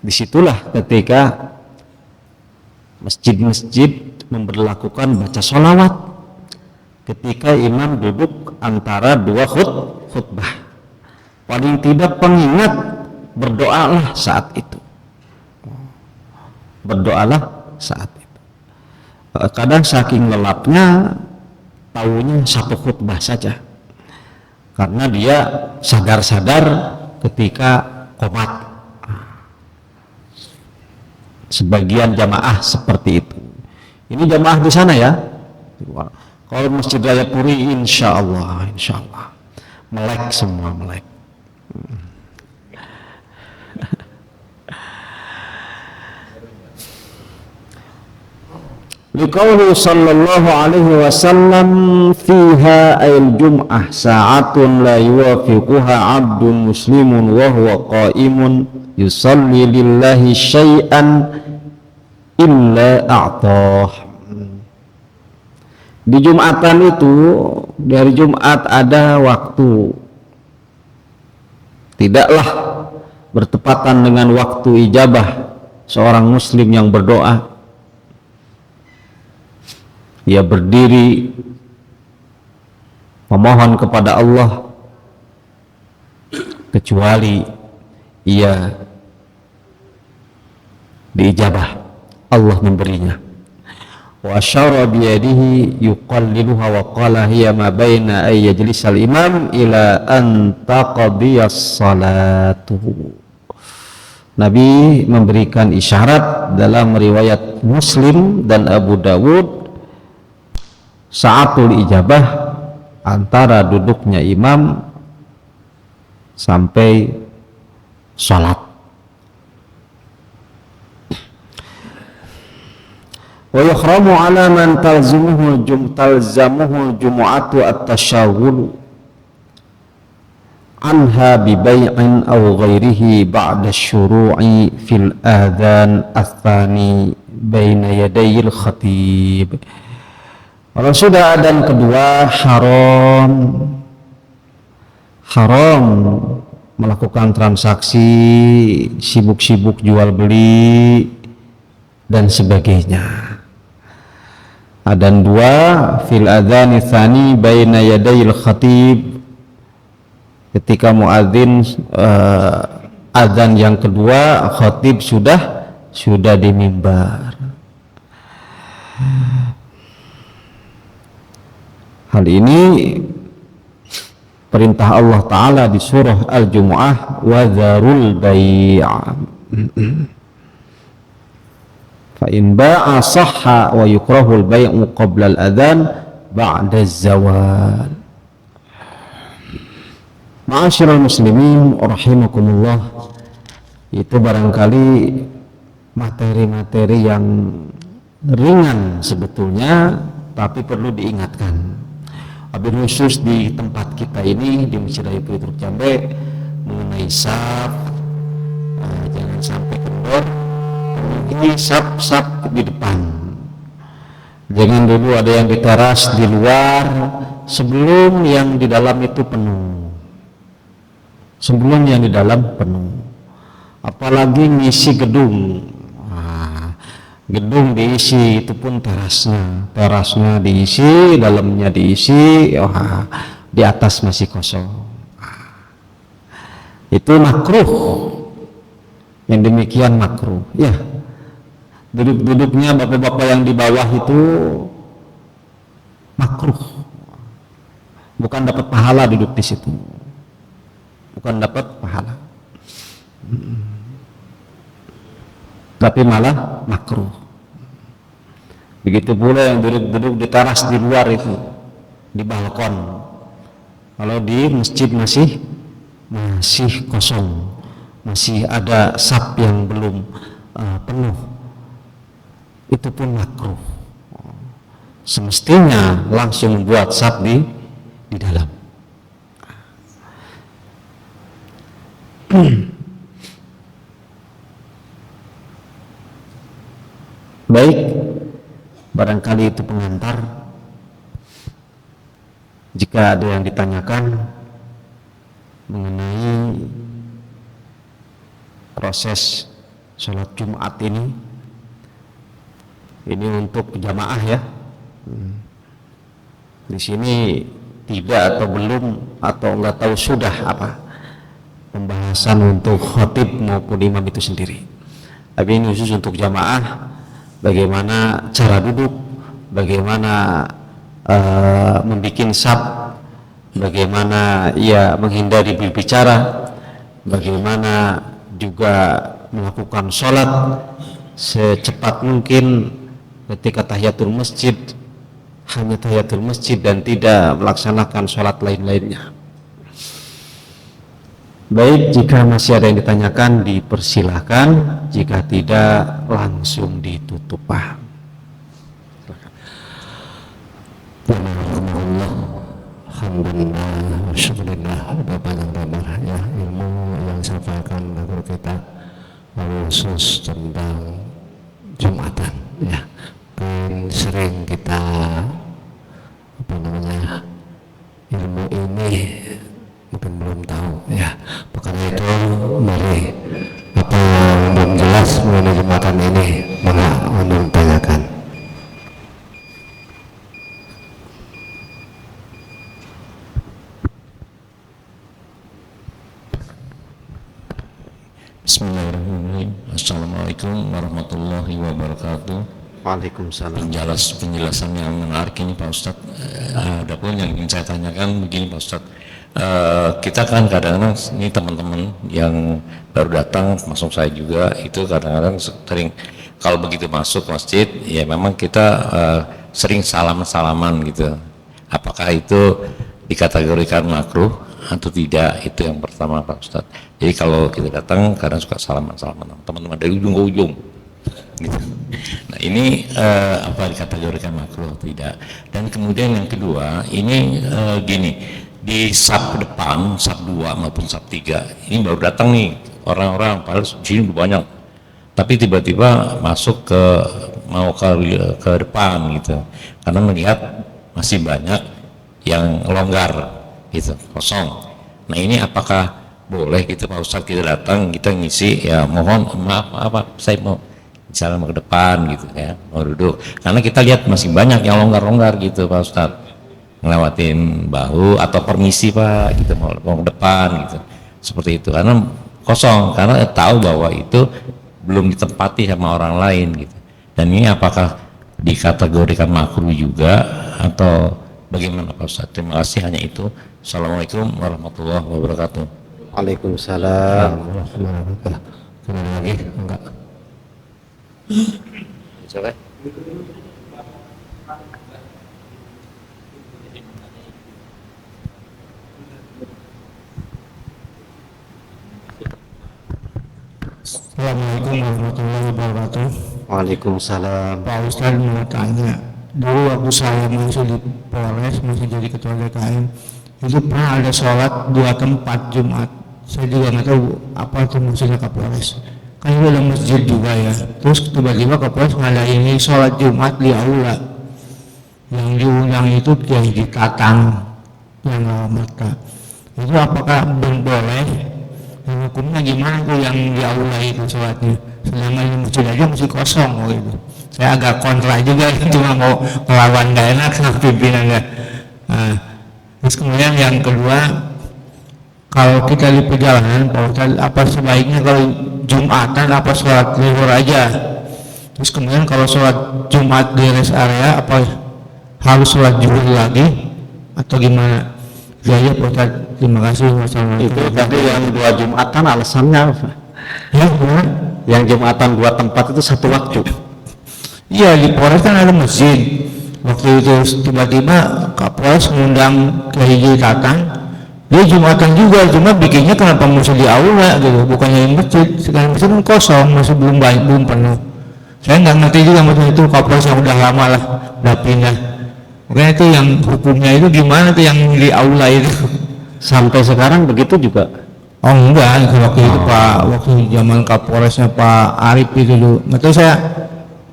disitulah ketika masjid-masjid memberlakukan baca sholawat ketika imam duduk antara dua khutbah. Paling tidak pengingat, berdoalah saat itu. Kadang saking lelapnya tahunya satu khutbah saja, karena dia sadar ketika qomat. Sebagian jamaah seperti itu. Ini jamaah di sana ya. Kalau Masjid Raya Puri insya Allah melek semua. Liqauli sallallahu alaihi wasallam fiha al-jum'ah sa'atun la yuwafiquha 'abdun muslimun wa huwa qa'imun yusalli lillahi syai'an illa a'tah. Di Jumatan itu, dari Jumat ada waktu, tidaklah bertepatan dengan waktu ijabah seorang muslim yang berdoa. Ia berdiri memohon kepada Allah kecuali ia diijabah, Allah memberinya. Wa asyara biyadihi yuqalliluha wa qala hiya ma baina ay yajlisal imam ila an taqdiyas salatuhu. Nabi memberikan isyarat dalam riwayat Muslim dan Abu Dawud, saatul ijabah antara duduknya imam sampai salat. Wa yuhramu ala man talzamuhu jumu'atu at-tashawwul anha bi bai'in aw ghairihi ba'da syuru'i fil adhan ats-tsani baina yadayil khatib. Kalau sudah adzan kedua, haram melakukan transaksi, sibuk-sibuk jual beli dan sebagainya. Adzan dua, fil adzani tsani baina yadayil khatib, ketika muadzin adzan yang kedua, khatib sudah di mimbar. Hal ini perintah Allah Ta'ala di surah Al-Jumu'ah, wa dzarul bai'. Fa in ba'a sahha wa yukrahul bai'u qabla al-adhan ba'da az-zawal. Ma'asyiral muslimin rahimakumullah, itu barangkali materi-materi yang ringan sebetulnya, tapi perlu diingatkan. Wabil khusus di tempat kita ini di Masjid Raya Truk Jambe mengenai saf, jangan sampai kendor. Ini saf di depan. Jangan dulu ada yang di teras di luar sebelum yang di dalam itu penuh. Sebelum yang di dalam penuh. Apalagi ngisi gedung. Gedung diisi, itu pun terasnya diisi, dalamnya diisi, di atas masih kosong. Itu makruh, yang demikian makruh ya. Duduknya bapak-bapak yang di bawah itu makruh, bukan dapat pahala duduk di situ, bukan dapat pahala, tapi malah makruh. Begitu pula yang duduk di teras di luar itu, di balkon. Kalau di masjid masih kosong, masih ada saf yang belum penuh, itu pun makruh. Semestinya langsung buat saf di dalam. Baik, barangkali itu pengantar. Jika ada yang ditanyakan mengenai proses sholat Jumat ini untuk jamaah ya. Di sini tidak atau belum atau enggak tahu sudah apa pembahasan untuk khatib maupun imam itu sendiri. Tapi ini khusus untuk jamaah, bagaimana cara duduk, bagaimana membikin saf, bagaimana ia menghindari berbicara, bagaimana juga melakukan sholat secepat mungkin ketika tahiyatul masjid, hanya tahiyatul masjid dan tidak melaksanakan sholat lain-lainnya. Baik, jika masih ada yang ditanyakan dipersilahkan, jika tidak langsung ditutup. Alhamdulillah, syukurillah, ada panjang lebar ya ilmu yang disampaikan guru kita khusus tentang Jumatan ya. Dan sering kita ilmu ini mungkin belum tahu ya. Makanya itu mari apa yang belum jelas mengenai Jumatan ini mohon tanyakan. Bismillahirrahmanirrahim. Assalamualaikum warahmatullahi wabarakatuh. Waalaikumsalam. Penjelasan yang menarik ini Pak Ustadz. Adapun yang ingin saya tanyakan begini Pak Ustadz, kita kan kadang-kadang ini teman-teman yang baru datang, masuk saya juga, itu kadang-kadang sering kalau begitu masuk masjid ya memang kita sering salaman gitu. Apakah itu dikategorikan makruh atau tidak? Itu yang pertama Pak Ustadz. Jadi kalau kita datang kadang suka salaman teman-teman dari ujung ke ujung gitu. Nah ini apa dikategorikan makruh atau tidak? Dan kemudian yang kedua ini gini, di saf depan, saf 2 maupun saf 3 ini baru datang nih orang-orang, padahal di sini banyak, tapi tiba-tiba masuk mau ke depan gitu, karena melihat masih banyak yang longgar gitu, kosong. Nah ini apakah boleh gitu Pak Ustadz, kita datang kita ngisi ya, mohon maaf saya mau misalnya mau ke depan gitu ya, mau duduk, karena kita lihat masih banyak yang longgar-longgar gitu Pak Ustadz, ngelewatin bahu atau permisi Pak gitu, mau ke depan gitu, seperti itu, karena kosong, karena tahu bahwa itu belum ditempati sama orang lain gitu. Dan ini apakah dikategorikan makruh juga atau bagaimana Pak Ustadz? Terima kasih, hanya itu. Assalamualaikum warahmatullahi wabarakatuh. Waalaikumsalam warahmatullahi wabarakatuh. Kembali lagi enggak? Coba. Assalamualaikum warahmatullahi wabarakatuh. Waalaikumsalam. Pak Ustadz mau tanya, dulu waktu saya masih di Polres, masih jadi ketua DKM, itu pernah ada sholat dua tempat Jumat. Saya juga nggak tahu apa itu maksudnya Kapolres. Kan itu ada masjid juga ya. Terus tiba-tiba Kapolres ngadain sholat Jumat di aula. Yang diundang itu Kiai di Tatang yang mata. Itu apakah boleh? Dan hukumnya gimana tuh yang di aula itu sholatnya? Selama ini masjid aja masih kosong gitu. Saya agak kontra juga, cuma mau melawan gak enak sama pimpinannya. Nah, terus kemudian yang kedua, kalau kita di perjalanan, Pak Ustadz, apa sebaiknya kalau Jumatan apa sholat zuhur aja? Terus kemudian kalau sholat Jumat di rest area, apa harus sholat zuhur lagi atau gimana? Ya Pak Ustadz, terima kasih. Itu tadi yang dua Jumatan alasannya apa? Ya, gimana? Yang Jumatan dua tempat itu satu waktu. Iya, di Polres kan ada masjid. Waktu itu tiba-tiba Kapolres mengundang ke Hiji Tatang, dia Jumatan juga, cuma bikinnya kenapa mesti di aula gitu, bukannya di masjid. Sekarang masjid kan kosong, masih belum baik, belum penuh. Saya nggak ngerti juga maksudnya itu Kapolres yang udah lama lah, udah pindah. Makanya itu yang hukumnya itu gimana tuh yang di aula itu? Sampai sekarang begitu juga. Oh enggak, waktu itu Pak, waktu zaman Kapolresnya Pak Arif itu dulu. Nggak tahu saya.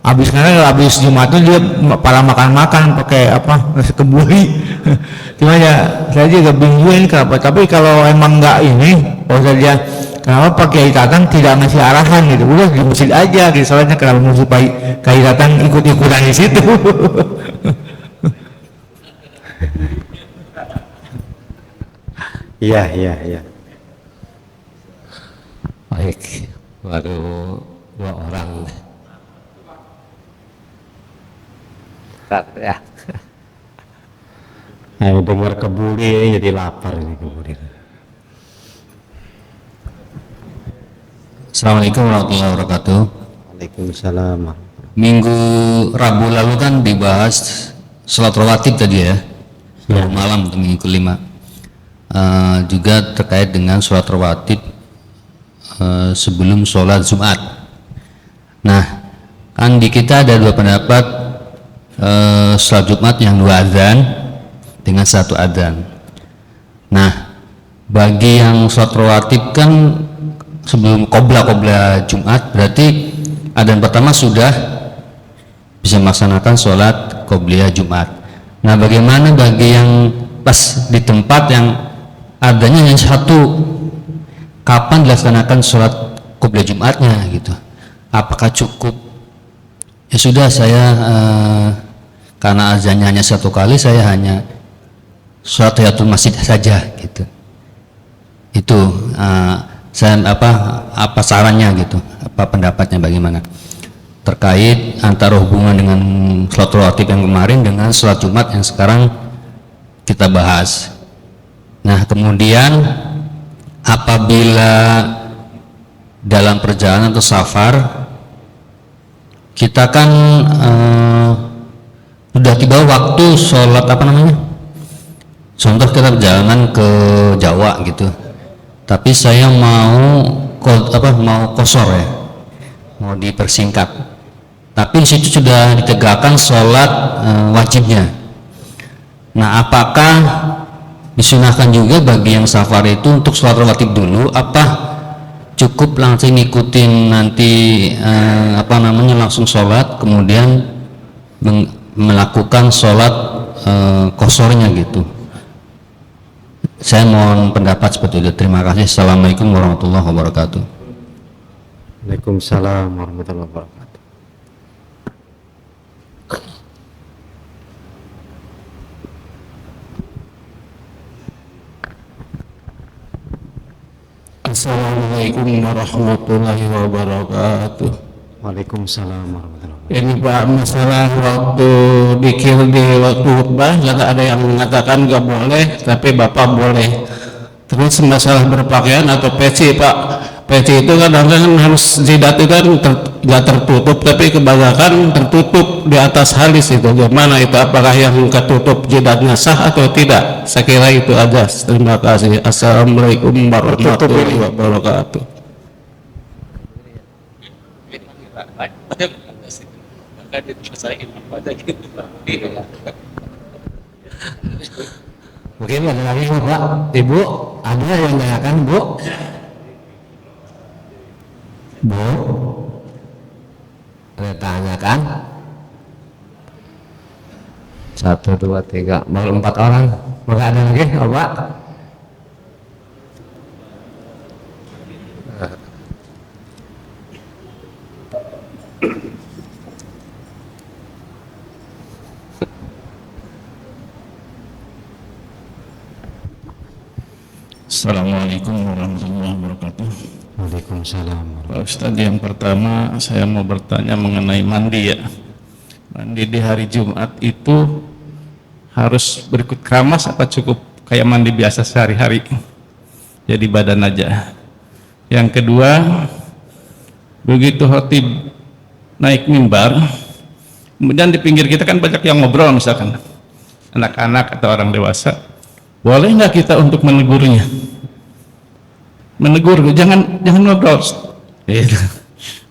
Habis Jumatnya dia pada makan-makan pakai apa nasi kebuli. Cuma ya saya juga bingungin kenapa. Tapi kalau emang nggak ini, kalau saja kenapa pakai Tatang tidak ngasih arahan gitu? Udah di masjid aja, gitu. Soalnya kenapa mesti Kiai Tatang ikut-ikutan di situ? Iya. Baik, baru 2 orang. Ya. Ayo dengar kebuli jadi lapar ini kebuli. Assalamualaikum warahmatullahi wabarakatuh. Waalaikumsalam. Minggu Rabu lalu kan dibahas sholat rawatib tadi ya, malam untuk minggu kelima. Juga terkait dengan sholat rawatib sebelum sholat Jumat. Nah, kan di kita ada 2 pendapat. Sholat Jumat yang 2 adzan dengan 1 adzan. Nah, bagi yang sholat rawatib kan sebelum qobla Jumat, berarti adzan pertama sudah bisa melaksanakan sholat qobliyah Jumat. Nah, bagaimana bagi yang pas di tempat yang adzannya hanya 1, kapan dilaksanakan sholat qobliyah Jumatnya gitu? Apakah cukup? Ya sudah, saya karena azannya hanya 1 kali, saya hanya sholat tahiyatul masjid saja gitu. Itu saya apa sarannya gitu, apa pendapatnya bagaimana terkait antara hubungan dengan sholat rawatib yang kemarin dengan sholat Jumat yang sekarang kita bahas. Nah, kemudian apabila dalam perjalanan atau safar kita kan udah tiba waktu sholat contoh kita perjalanan ke Jawa gitu, tapi saya mau kosor ya, mau dipersingkat, tapi di situ sudah ditegakkan sholat wajibnya. Nah, apakah disunahkan juga bagi yang safar itu untuk sholat rawatib dulu, apa cukup langsung ngikutin nanti langsung sholat kemudian melakukan sholat kosornya gitu? Saya mohon pendapat seperti itu. Terima kasih. Assalamualaikum warahmatullahi wabarakatuh. Waalaikumsalam warahmatullahi wabarakatuh. Assalamualaikum warahmatullahi wabarakatuh. Waalaikumsalam warahmatullahi wabarakatuh. Ini Pak, masalah waktu dikir di waktu khutbah, ada yang mengatakan nggak boleh, tapi Bapak boleh. Terus masalah berpakaian atau peci Pak, peci itu kadang-kadang harus jidat itu kan nggak tertutup, tapi kebanyakan tertutup di atas halis itu. Gimana itu? Apakah yang ketutup jidatnya sah atau tidak? Saya kira itu aja. Terima kasih. Assalamualaikum warahmatullahi wabarakatuh. bukan dirasain apa aja gitu Pak. Mungkin ada lagi Bapak, Ibu, ada yang tanyakan Bu? Bu? Ada tanyakan? 1, 2, 3, baru 4 orang. Maka ada lagi Bapak? Assalamualaikum warahmatullahi wabarakatuh. Waalaikumsalam. Pak Ustadz, yang pertama saya mau bertanya mengenai mandi ya. Mandi di hari Jumat itu harus berikut keramas apa cukup kayak mandi biasa sehari-hari? Jadi badan aja. Yang kedua, begitu khotib naik mimbar, kemudian di pinggir kita kan banyak yang ngobrol, misalkan anak-anak atau orang dewasa, boleh nggak kita untuk menegurnya? Menegur, jangan ngobrol, gitu.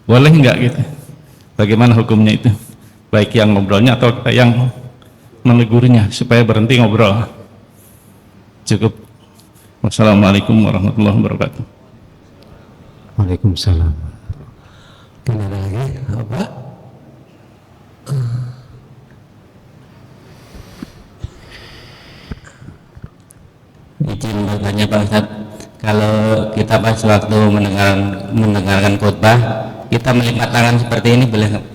Boleh nggak gitu? Bagaimana hukumnya itu? Baik yang ngobrolnya atau kita yang menegurnya supaya berhenti ngobrol. Cukup. Wassalamualaikum warahmatullahi wabarakatuh. Waalaikumsalam. Ada lagi apa? Izin bertanya Pak Ustadz, kalau kita pas waktu mendengarkan khutbah, kita melipat tangan seperti ini boleh nggak?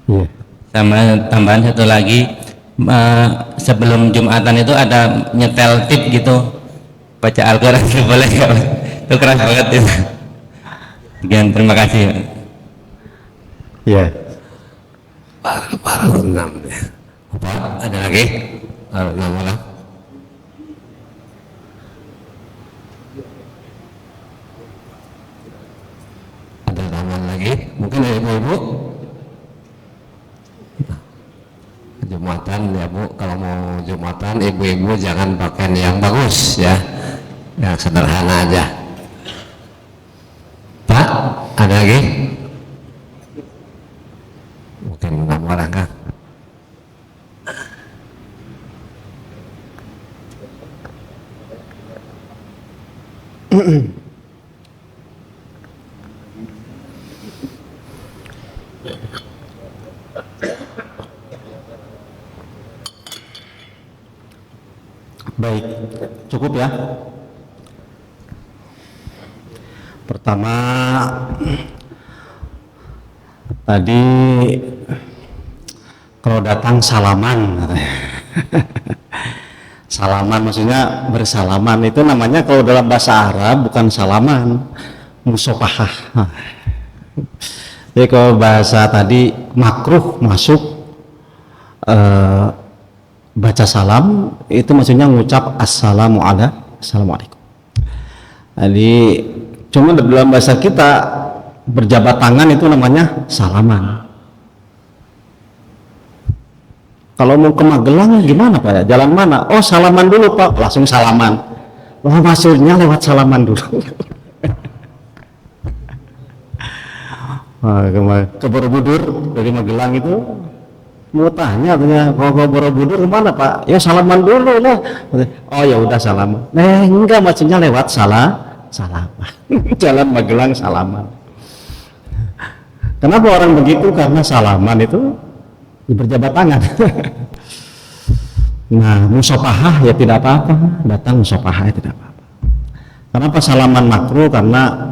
Iya. Sama tambahan satu lagi, sebelum Jumatan itu ada nyetel tip gitu, baca Al-Quran boleh nggak? Itu keras banget itu. Sekian, terima kasih. Iya. Para 6 ya. Apa? Ada lagi? Para 6 orang. Ada tambahan lagi? Mungkin dari ibu-ibu? Jumatan ya Bu, kalau mau Jumatan ibu-ibu jangan pakaian yang bagus ya, yang sederhana aja. Pak, ada lagi? Mungkin 6 orang kan? Baik, cukup ya. Pertama, tadi kalau datang salaman katanya. Salaman maksudnya bersalaman, itu namanya kalau dalam bahasa Arab bukan salaman, musofahah. Jadi kalau bahasa tadi makruh masuk baca salam, itu maksudnya ngucap assalamualaikum. Jadi cuma dalam bahasa kita berjabat tangan itu namanya salaman. Kalau mau ke Magelang gimana Pak ya? Jalan mana? Oh salaman dulu Pak, langsung salaman. Wah maksudnya lewat salaman dulu. Ke Borobudur dari Magelang itu mau tanya kalau ke Borobudur kemana Pak? Ya salaman dulu lah. Oh ya udah salaman. Enggak, maksudnya lewat salaman. Jalan Magelang salaman. Kenapa orang begitu? Karena salaman itu berjabat tangan. Nah, musafahah ya tidak apa-apa, datang musafahah ya tidak apa-apa. Kenapa salaman makruh? Karena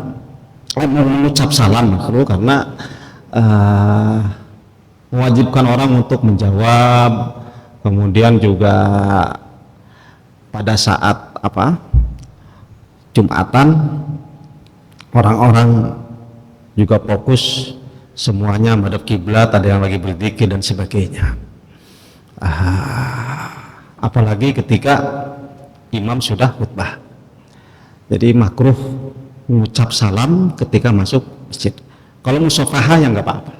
mengucap salam makruh karena mewajibkan orang untuk menjawab, kemudian juga pada saat Jumatan orang-orang juga fokus semuanya madhab kiblat, ada yang lagi berzikir dan sebagainya. Apalagi ketika imam sudah khutbah. Jadi makruh mengucap salam ketika masuk masjid. Kalau musafahah ya nggak apa-apa.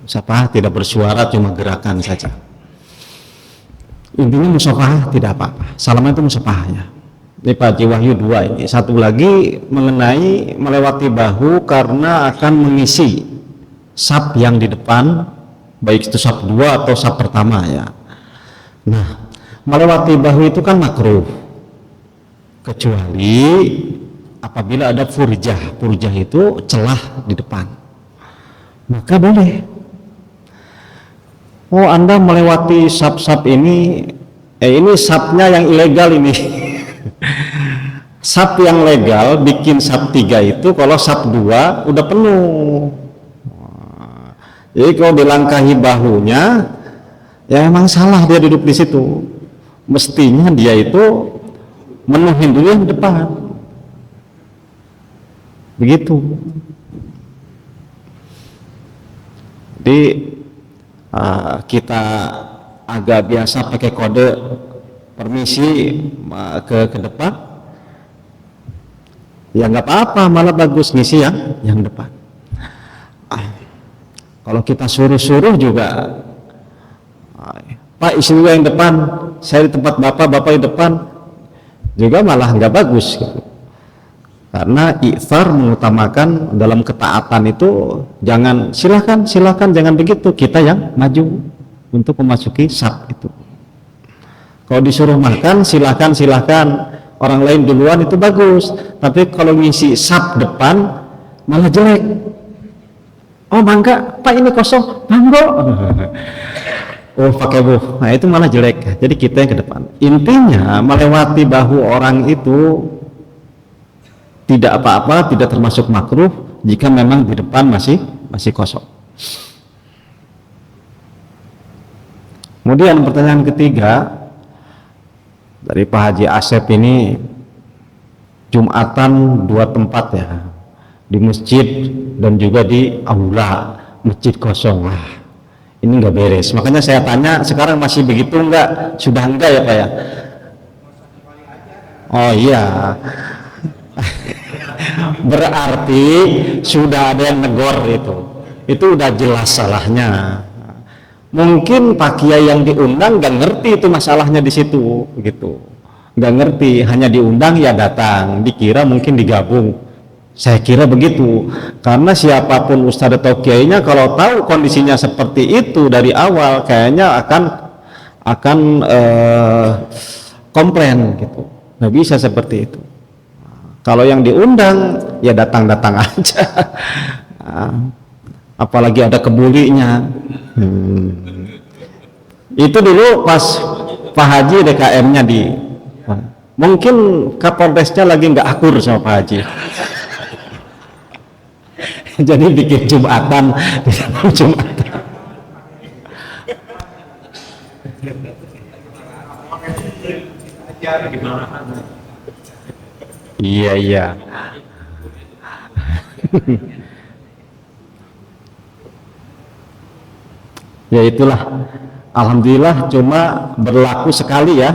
Musafahah tidak bersuara, cuma gerakan saja. Intinya musafahah tidak apa-apa. Salam itu musafahah ya. Ini Pak Haji Wahyu 2 ini. Satu lagi mengenai melewati bahu karena akan mengisi saf yang di depan, baik itu saf 2 atau saf pertama ya. Nah, melewati bahu itu kan makruh, kecuali apabila ada furjah. Furjah itu celah di depan, maka boleh. Oh, Anda melewati saf-saf ini safnya yang ilegal ini. Saf yang legal bikin saf 3 itu kalau saf 2 udah penuh. Jadi kalau dilangkahi bahunya, ya emang salah dia duduk di situ. Mestinya dia itu menuhin dulu yang depan. Begitu. Jadi kita agak biasa pakai kode permisi ke depan, ya nggak apa-apa, malah bagus ngisi yang depan. Kalau kita suruh-suruh juga, Pak isi dulu yang depan, saya di tempat bapak di depan, juga malah nggak bagus gitu. Karena i'thar mengutamakan dalam ketaatan itu, jangan silakan jangan begitu, kita yang maju untuk memasuki saf itu. Kalau disuruh makan silakan orang lain duluan itu bagus, tapi kalau ngisi saf depan malah jelek. Oh mangga Pak ini kosong, mangga. Oh pakai bu, nah itu malah jelek. Jadi kita yang ke depan. Intinya melewati bahu orang itu tidak apa-apa, tidak termasuk makruh jika memang di depan masih kosong. Kemudian pertanyaan ketiga dari Pak Haji Asep ini, Jumatan 2 tempat ya, di masjid dan juga di aula masjid kosong. Wah, ini nggak beres. Makanya saya tanya, sekarang masih begitu enggak? Sudah enggak ya Pak ya? Oh iya. Berarti sudah ada yang negor itu udah jelas salahnya. Mungkin Pak Kiai yang diundang nggak ngerti itu masalahnya di situ gitu, nggak ngerti, hanya diundang ya datang, dikira mungkin digabung. Saya kira begitu, karena siapapun ustadz atau kiainya kalau tahu kondisinya seperti itu dari awal kayaknya akan komplain gitu. Nggak bisa seperti itu. Kalau yang diundang ya datang-datang aja. Apalagi ada kebulinya. Itu dulu pas Pak Haji DKM-nya mungkin Kapolresnya lagi nggak akur sama Pak Haji. Jadi bikin Jumatan di dalam Jumatan. Iya. Ya itulah, alhamdulillah cuma berlaku sekali ya,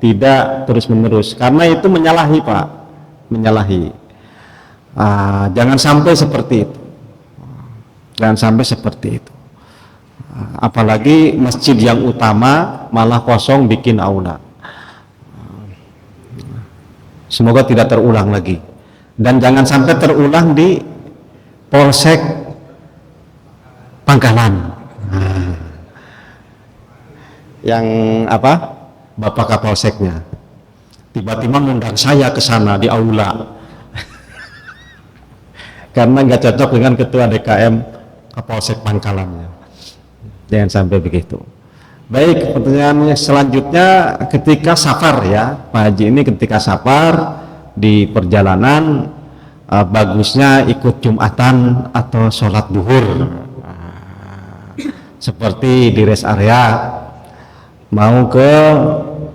tidak terus menerus, karena itu menyalahi Pak, menyalahi. Jangan sampai seperti itu, apalagi masjid yang utama malah kosong bikin aula. Semoga tidak terulang lagi, dan jangan sampai terulang di Polsek Pangkalan. Yang Bapak Kapolseknya tiba-tiba mengundang saya ke sana di aula karena nggak cocok dengan ketua DKM Kapolsek Pangkalannya. Jangan sampai begitu. Baik, pertanyaan selanjutnya, ketika safar ya Pak Haji, ini ketika safar di perjalanan, bagusnya ikut Jumatan atau sholat duhur, seperti di rest area mau ke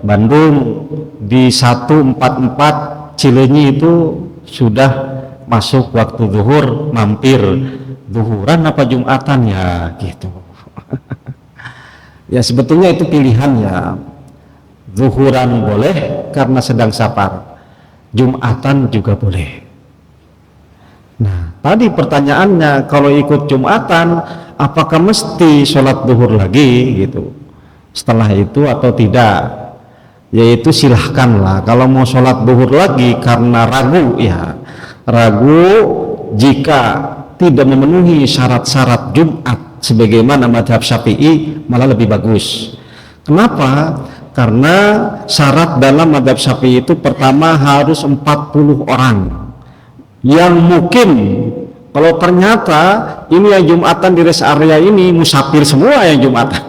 Bandung di 144 Cileunyi itu sudah masuk waktu zuhur, mampir zuhuran apa Jumatan ya gitu. Ya sebetulnya itu pilihan ya, zuhuran boleh karena sedang safar, Jumatan juga boleh. Nah tadi pertanyaannya, kalau ikut Jumatan apakah mesti sholat zuhur lagi gitu setelah itu atau tidak? yaitu silahkanlah kalau mau sholat duhur lagi karena ragu, ya ragu jika tidak memenuhi syarat-syarat Jumat sebagaimana mazhab Syafi'i malah lebih bagus. Kenapa? Karena syarat dalam mazhab Syafi'i itu pertama harus 40 orang yang mungkin kalau ternyata ini yang Jumatan di rest area ini musafir semua yang Jumatan.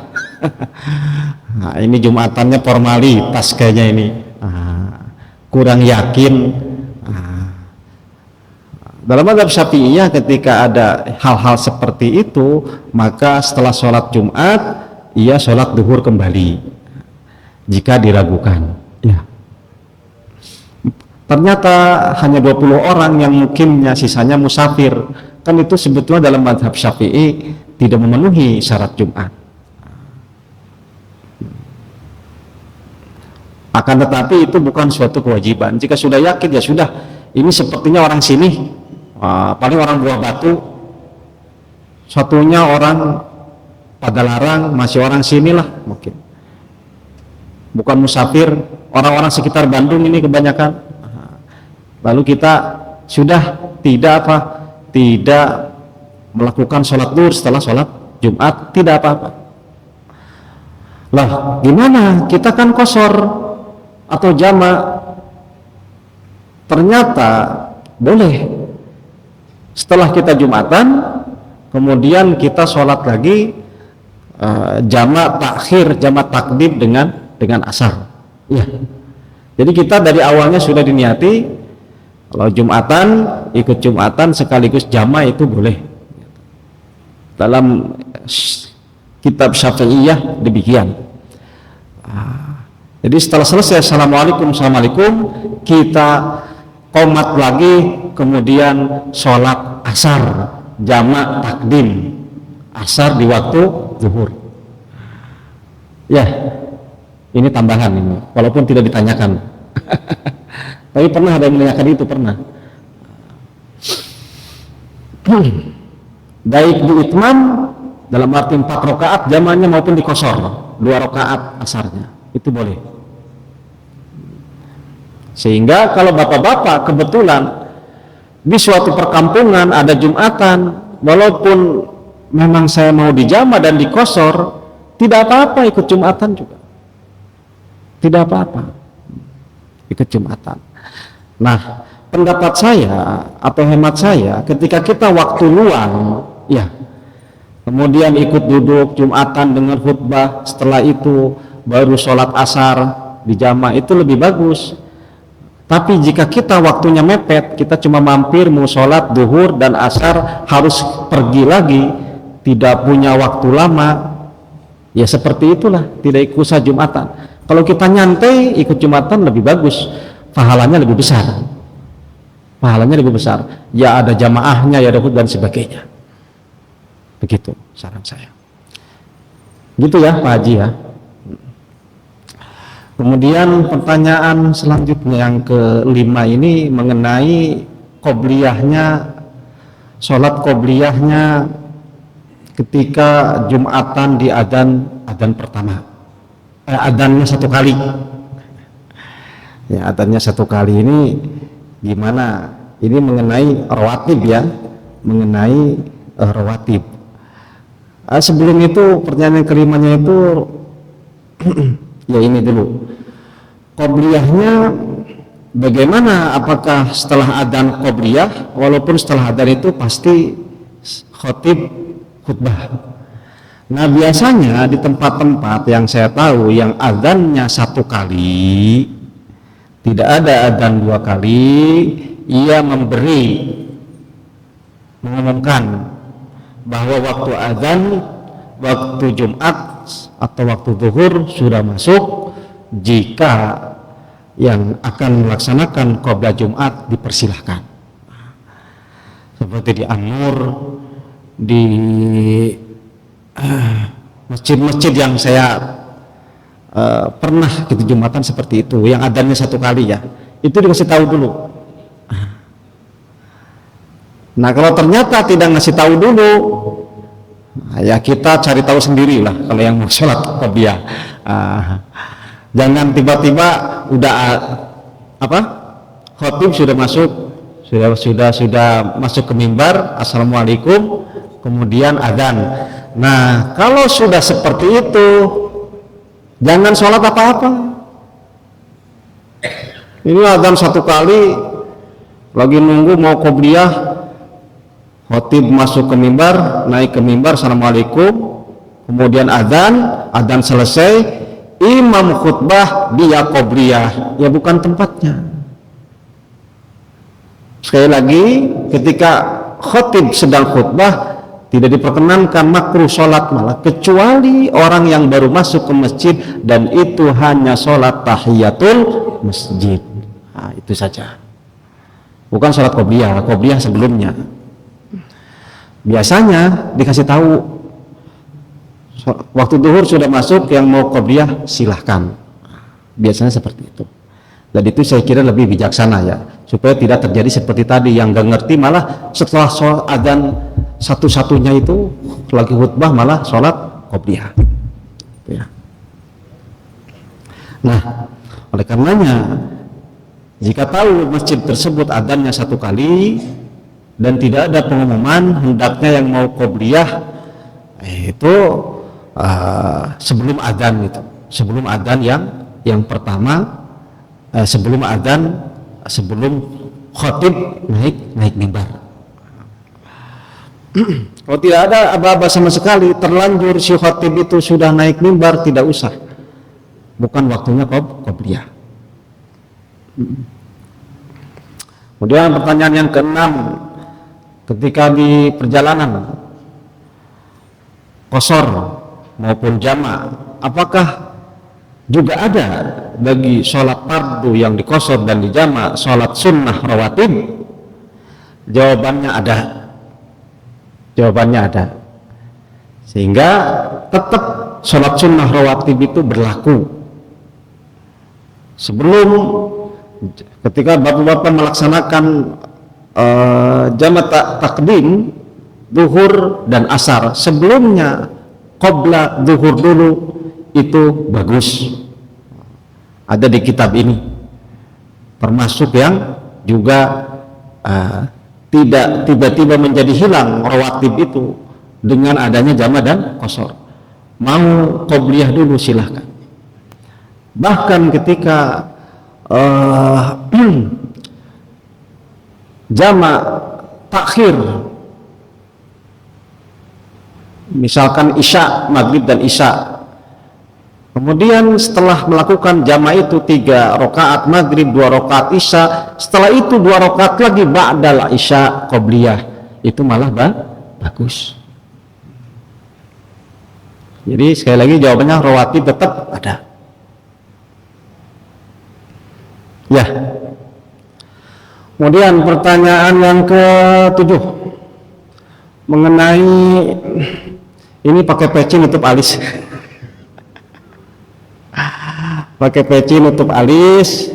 Nah, ini Jumatannya formalitas kayaknya ini. Kurang yakin. Dalam mazhab Syafi'iyah ketika ada hal-hal seperti itu, maka setelah sholat Jumat ia sholat duhur kembali jika diragukan, ya. Ternyata hanya 20 orang yang mungkinnya sisanya musafir, kan itu sebetulnya dalam mazhab Syafi'i tidak memenuhi syarat Jumat. Akan tetapi itu bukan suatu kewajiban. Jika sudah yakin, ya sudah, ini sepertinya orang sini, paling orang Buah Batu, satunya orang Padalarang, masih orang sinilah mungkin, bukan musafir, orang-orang sekitar Bandung ini kebanyakan. Lalu kita sudah tidak melakukan sholat duhur setelah sholat Jumat, tidak apa-apa. Lah gimana, kita kan qashar atau jama', ternyata boleh setelah kita Jumatan kemudian kita sholat lagi jama' takhir, jama' takdim dengan asar, ya. Jadi kita dari awalnya sudah diniati kalau Jumatan, ikut Jumatan sekaligus jama' itu boleh. Dalam kitab Syafi'iyah demikian. Jadi setelah selesai assalamualaikum kita qomat lagi, kemudian sholat asar, jama' takdim asar di waktu zuhur. Ya, ini tambahan ini, walaupun tidak ditanyakan. Tapi pernah ada yang menanyakan itu, pernah. Baik di itmam dalam arti 4 rakaat jamannya maupun di qashar 2 rakaat asarnya, itu boleh. Sehingga kalau bapak-bapak kebetulan di suatu perkampungan ada Jumatan, walaupun memang saya mau dijama dan di qashar, tidak apa-apa ikut Jumatan juga, tidak apa-apa ikut Jumatan. Nah, pendapat saya atau hemat saya, ketika kita waktu luang, ya, kemudian ikut duduk Jumatan dengan khutbah, setelah itu baru sholat asar di jama', itu lebih bagus. Tapi jika kita waktunya mepet, kita cuma mampir mau sholat duhur dan asar, harus pergi lagi, tidak punya waktu lama, ya seperti itulah, tidak ikut usah Jumatan. Kalau kita nyantai ikut Jumatan lebih bagus, pahalanya lebih besar, ya ada jamaahnya, ya ada khutbah dan sebagainya. Begitu saran saya, gitu ya Pak Haji ya. Kemudian pertanyaan selanjutnya yang kelima ini mengenai qobliyahnya, sholat qobliyahnya ketika Jumatan di adzan pertama, adzannya 1 kali, ya adzannya 1 kali ini gimana? Ini mengenai rawatib ya, mengenai rawatib. Sebelum itu pertanyaan yang kelimanya itu ya ini dulu, qobliyahnya bagaimana? Apakah setelah adzan qobliyah, walaupun setelah adzan itu pasti khotib khutbah. Nah biasanya di tempat-tempat yang saya tahu yang adzannya 1 kali, tidak ada adzan 2 kali, ia mengumumkan bahwa waktu adzan, waktu Jumat atau waktu zuhur sudah masuk, jika yang akan melaksanakan qobliyah Jumat dipersilahkan. Seperti di An-Nur, di masjid-masjid yang saya pernah gitu Jumatan seperti itu, yang adzannya 1 kali ya, itu dikasih tahu dulu. Nah kalau ternyata tidak ngasih tahu dulu, ya kita cari tahu sendiri lah kalau yang mau sholat qobliyah. Jangan tiba-tiba udah apa? Khotib sudah masuk, sudah masuk ke mimbar, assalamualaikum, kemudian adzan. Nah, kalau sudah seperti itu, jangan sholat apa-apa. Ini adzan satu kali, lagi nunggu mau qobliyah, khotib masuk ke mimbar, naik ke mimbar, assalamualaikum, kemudian adzan selesai, imam khutbah, dia qobliyah, ya bukan tempatnya. Sekali lagi, ketika khotib sedang khutbah, tidak diperkenankan, makruh sholat malah, kecuali orang yang baru masuk ke masjid dan itu hanya sholat tahiyatul masjid. Nah, itu saja, bukan sholat qobliyah sebelumnya. Biasanya dikasih tahu waktu zuhur sudah masuk, yang mau qobliyah silahkan, biasanya seperti itu. Dan itu saya kira lebih bijaksana ya, supaya tidak terjadi seperti tadi yang gak ngerti malah setelah sholat adzan satu-satunya itu lagi khutbah malah sholat qobliyah ya. Nah, oleh karenanya jika tahu masjid tersebut adzannya satu kali dan tidak ada pengumuman hendaknya yang mau qobliyah itu sebelum adzan yang pertama, sebelum khotib naik mimbar. Kalau tidak ada aba-aba sama sekali, terlanjur si khotib itu sudah naik mimbar, tidak usah, bukan waktunya qobliyah. Kemudian pertanyaan yang keenam, ketika di perjalanan qashar maupun jama', apakah juga ada bagi sholat fardu yang di qashar dan di jama' sholat sunnah rawatib? Jawabannya ada, sehingga tetap sholat sunnah rawatib itu berlaku. Sebelum, ketika bapak-bapak melaksanakan jama' takdim zuhur dan asar, sebelumnya qobla zuhur dulu, itu bagus. Ada di kitab ini, termasuk yang juga tidak tiba-tiba menjadi hilang rawatib itu dengan adanya jama' dan qashar. Mau qobliyah dulu silahkan. Bahkan ketika jama' takhir, misalkan isya, maghrib dan isya, kemudian setelah melakukan jama' itu 3 rakaat maghrib, 2 rakaat isya, setelah itu 2 rakaat lagi ba'dal isya qobliyah, itu malah bagus. Jadi sekali lagi jawabannya rawatib tetap ada ya. Kemudian pertanyaan yang ke-7 mengenai ini pakai peci nutup alis. Pakai peci nutup alis,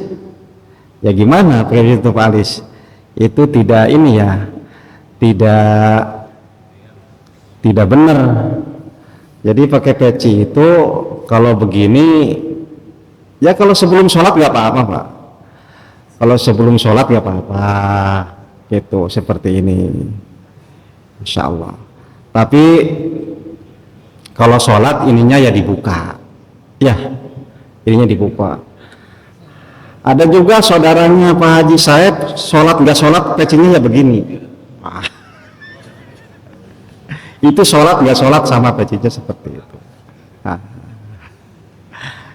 ya gimana pakai peci nutup alis? Itu tidak ini ya, tidak benar. Jadi pakai peci itu kalau begini, ya kalau sebelum sholat nggak apa-apa Pak. Kalau sebelum sholat nggak apa-apa, gitu seperti ini, insya Allah. Tapi kalau sholat ininya ya dibuka, ya. Ininya dibuka. Ada juga saudaranya Pak Haji Saeb, sholat nggak sholat pecinya ya begini. Itu sholat nggak sholat sama pecinya seperti itu.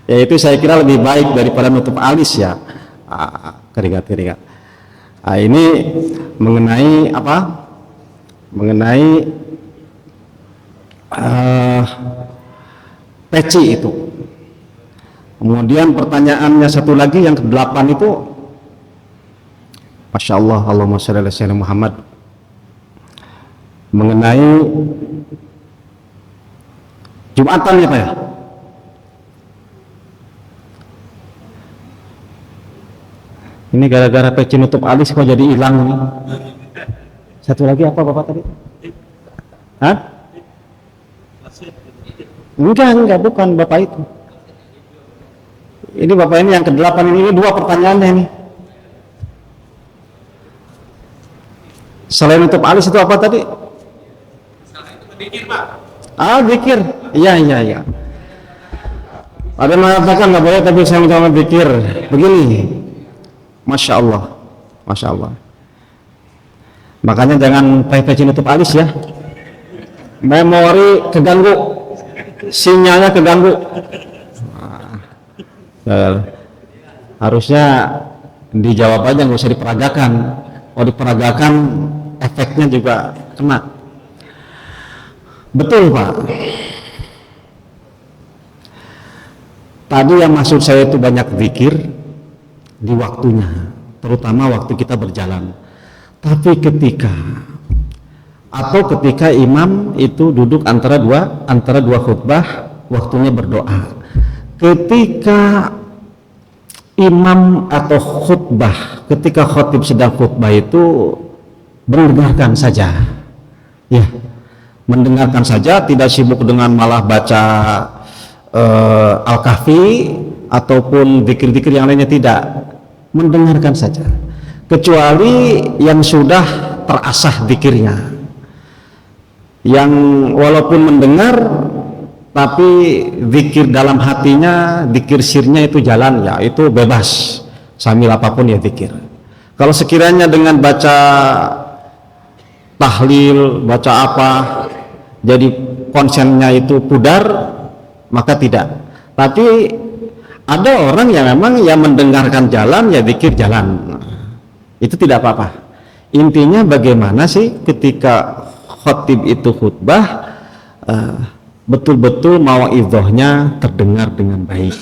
Ya itu saya kira lebih baik daripada nutup alis ya, keringat-keringat. Ini mengenai apa? Mengenai peci itu. Kemudian pertanyaannya satu lagi yang ke-8 itu, Masya Allah, Allahumma shalli ala sayyidina Muhammad, mengenai Jumatan ya Pak ya? Ini gara-gara peci nutup alis kok jadi hilang nih. Satu lagi apa Bapak tadi? Hah? Enggak, bukan Bapak itu. Ini Bapak ini yang ke-8 ini 2 pertanyaannya ini. Selain nutup alis itu apa tadi? Zikir. Iya. Ada yang mengatakan nggak boleh, tapi saya mencoba zikir. Begini, Masya Allah. Makanya jangan pakai nutup alis ya. Memori keganggu, sinyalnya keganggu. Harusnya dijawab aja, nggak usah diperagakan. Kalau diperagakan efeknya juga kena. Betul Pak. Tadi yang maksud saya itu banyak zikir di waktunya, terutama waktu kita berjalan. Tapi ketika imam itu duduk antara dua khutbah, waktunya berdoa. Ketika imam atau khutbah, ketika khatib sedang khutbah itu mendengarkan saja, ya, mendengarkan saja, tidak sibuk dengan malah baca Al-Kahfi ataupun zikir-zikir yang lainnya, tidak, mendengarkan saja. Kecuali yang sudah terasah zikirnya, yang walaupun mendengar tapi zikir dalam hatinya, zikir sirnya itu jalan, ya itu bebas sambil apapun ya zikir. Kalau sekiranya dengan baca tahlil, baca apa, jadi konsennya itu pudar, maka tidak. Tapi ada orang yang memang yang mendengarkan jalan, ya zikir jalan, itu tidak apa-apa. Intinya bagaimana sih ketika khatib itu khutbah, betul-betul mauidhahnya terdengar dengan baik.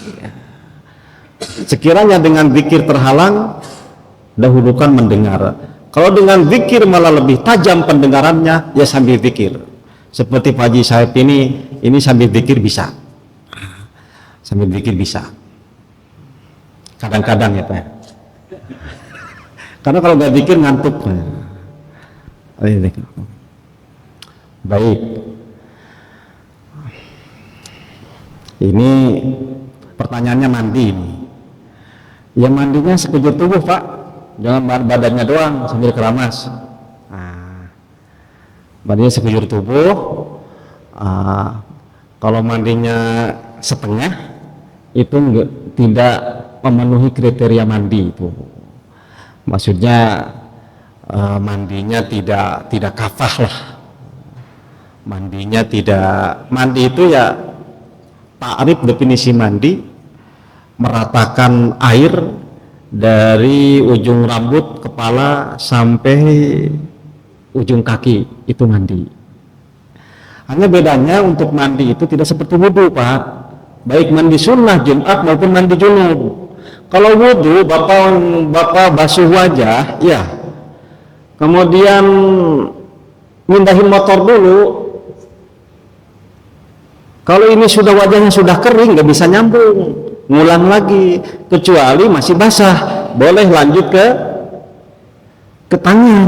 Sekiranya dengan zikir terhalang, dahulukan mendengar. Kalau dengan zikir malah lebih tajam pendengarannya, ya sambil zikir. Seperti Pak Haji Saib ini sambil zikir bisa. Sambil zikir bisa. Kadang-kadang ya Pak. Karena kalau nggak zikir ngantuk. Baik. Ini pertanyaannya mandi ini. Ya mandinya sekujur tubuh Pak, jangan badannya doang sambil keramas. Mandinya sekujur tubuh. Kalau mandinya setengah itu tidak memenuhi kriteria mandi itu. Maksudnya mandinya tidak kafah lah. Mandinya tidak, mandi itu ya ta'rif definisi mandi, meratakan air dari ujung rambut kepala sampai ujung kaki, itu mandi. Hanya bedanya untuk mandi itu tidak seperti wudhu Pak, baik mandi sunnah Jumat maupun mandi junub. Kalau wudhu bapak basuh wajah ya, kemudian mindahin motor dulu. Kalau ini sudah wajahnya sudah kering, nggak bisa nyambung, ngulang lagi, kecuali masih basah, boleh lanjut ke tangan.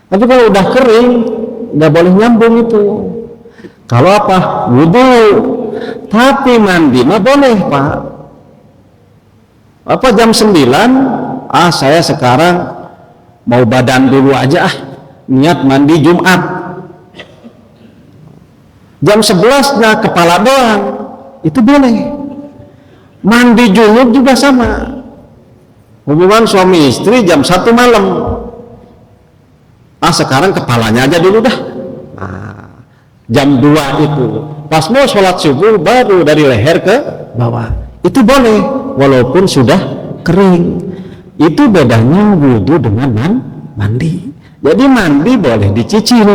Tapi kalau udah kering, nggak boleh nyambung itu. Kalau apa? Wudhu. Tapi mandi mah boleh Pak. Apa jam 9? Saya sekarang mau badan dulu aja, niat mandi Jumat. Jam 11-nya kepala doang, itu boleh. Mandi junub juga sama. Hubungan suami istri jam 1 malam. Sekarang kepalanya aja dulu dah. Jam 2 itu. Pas mau sholat subuh baru dari leher ke bawah. Itu boleh, walaupun sudah kering. Itu bedanya wudhu dengan mandi. Jadi mandi boleh dicicil.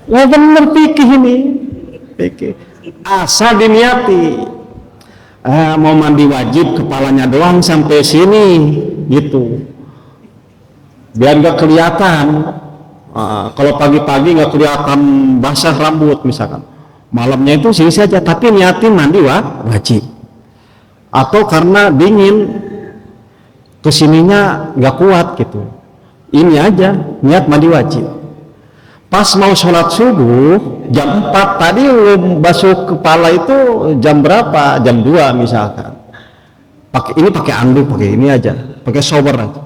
Nah benar fikih ini, fikih. Asal diniati, mau mandi wajib kepalanya doang sampai sini, gitu. Biar nggak kelihatan. Kalau pagi-pagi nggak kelihatan basah rambut misalkan, malamnya itu sini saja. Tapi niatin mandi wajib. Atau karena dingin, kesininya nggak kuat gitu. Ini aja niat mandi wajib. Pas mau sholat subuh jam 4, tadi basuh kepala itu jam berapa? Jam 2 misalkan. Pakai anduk, pakai ini aja, pakai shower aja.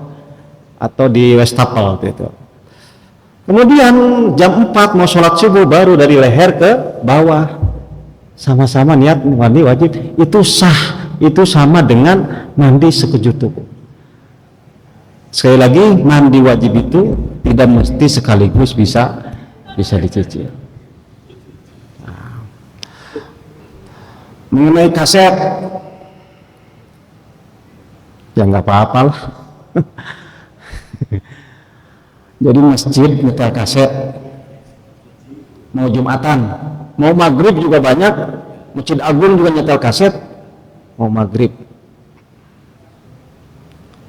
Atau di wastafel gitu. Kemudian jam 4 mau sholat subuh baru dari leher ke bawah. Sama-sama niat mandi wajib, itu sah, itu sama dengan mandi sekejur tubuh. Sekali lagi, mandi wajib itu tidak mesti sekaligus bisa dicicil. Nah. Mengenai kaset, ya nggak apa-apa lah. Jadi masjid nyetel kaset, mau Jumatan, mau maghrib juga banyak, Masjid Agung juga nyetel kaset, mau maghrib.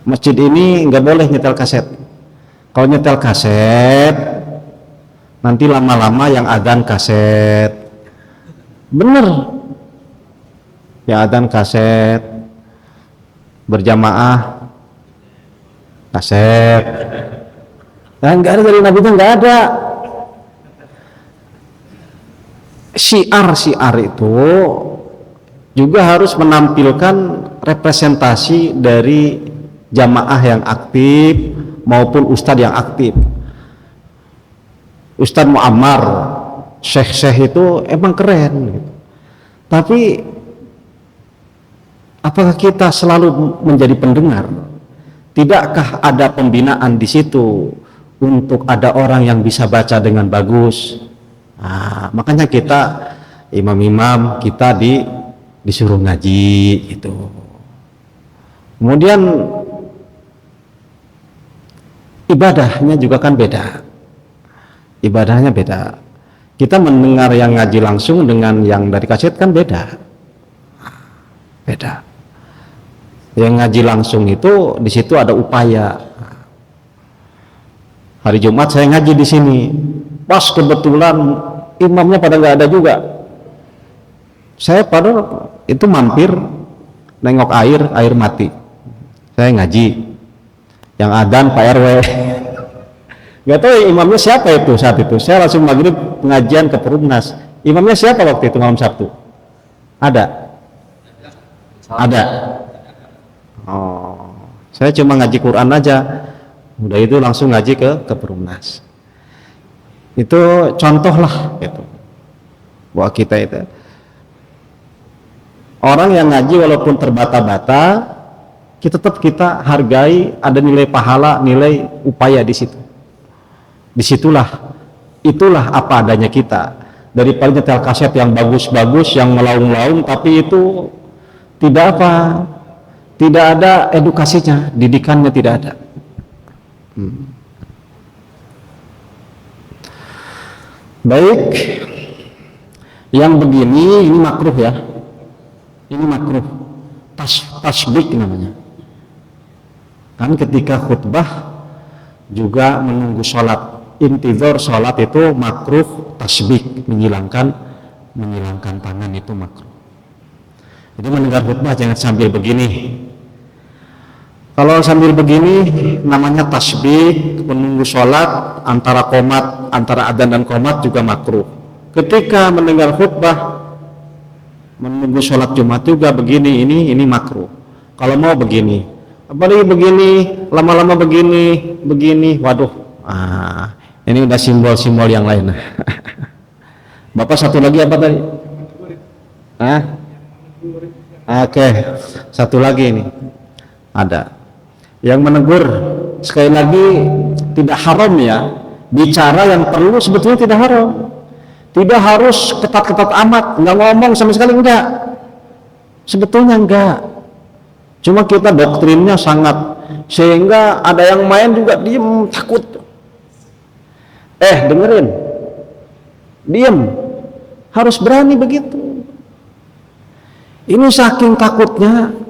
Masjid ini nggak boleh nyetel kaset. Kalau nyetel kaset, nanti lama-lama yang adzan kaset. Bener. Ya adzan kaset, berjamaah kaset. Dan nggak ada dari Nabi itu, nggak ada. Syiar itu juga harus menampilkan representasi dari jamaah yang aktif maupun ustadz yang aktif. Ustadz Muammar, syekh itu emang keren gitu. Tapi apakah kita selalu menjadi pendengar? Tidakkah ada pembinaan di situ untuk ada orang yang bisa baca dengan bagus? Nah, makanya kita imam-imam kita disuruh ngaji itu. Kemudian ibadahnya juga kan beda. Ibadahnya beda. Kita mendengar yang ngaji langsung dengan yang dari kaset kan beda. Beda. Yang ngaji langsung itu di situ ada upaya. Hari Jumat saya ngaji di sini. Pas kebetulan imamnya pada nggak ada juga. Saya pada itu mampir nengok air mati. Saya ngaji. Yang adzan Pak RW. Nggak tahu imamnya siapa itu saat itu. Saya langsung maghrib pengajian ke Perumnas. Imamnya siapa waktu itu malam Sabtu? Ada? Ada. Oh, saya cuma ngaji Quran aja. Udah itu langsung ngaji ke Perumnas. Itu contoh lah gitu. Bahwa kita itu orang yang ngaji walaupun terbata-bata, kita hargai, ada nilai pahala, nilai upaya di situ. Itulah apa adanya kita. Daripada nyetel kaset yang bagus-bagus, yang melaung-laung, tapi itu tidak ada edukasinya, didikannya tidak ada. Baik, yang begini ini makruh ya. Ini makruh. Tasbik namanya. Kan ketika khutbah juga menunggu sholat, intizar sholat itu makruh tasbik, menghilangkan tangan itu makruh. Jadi mendengar khutbah jangan sambil begini. Kalau sambil begini namanya tasbik, menunggu sholat, antara adzan dan qomat juga makruh. Ketika mendengar khutbah, menunggu sholat Jumat juga begini, ini makruh. Kalau mau begini, apalagi begini, lama-lama begini, waduh, ini udah simbol-simbol yang lain. Bapak satu lagi apa tadi? Oke, satu lagi ini ada. Yang menegur, sekali lagi tidak haram ya, bicara yang perlu sebetulnya tidak haram. Tidak harus ketat-ketat amat, nggak ngomong sama sekali, enggak. Sebetulnya enggak. Cuma kita doktrinnya sangat, sehingga ada yang main juga diem, takut. Dengerin, diem, harus berani begitu. Ini saking takutnya.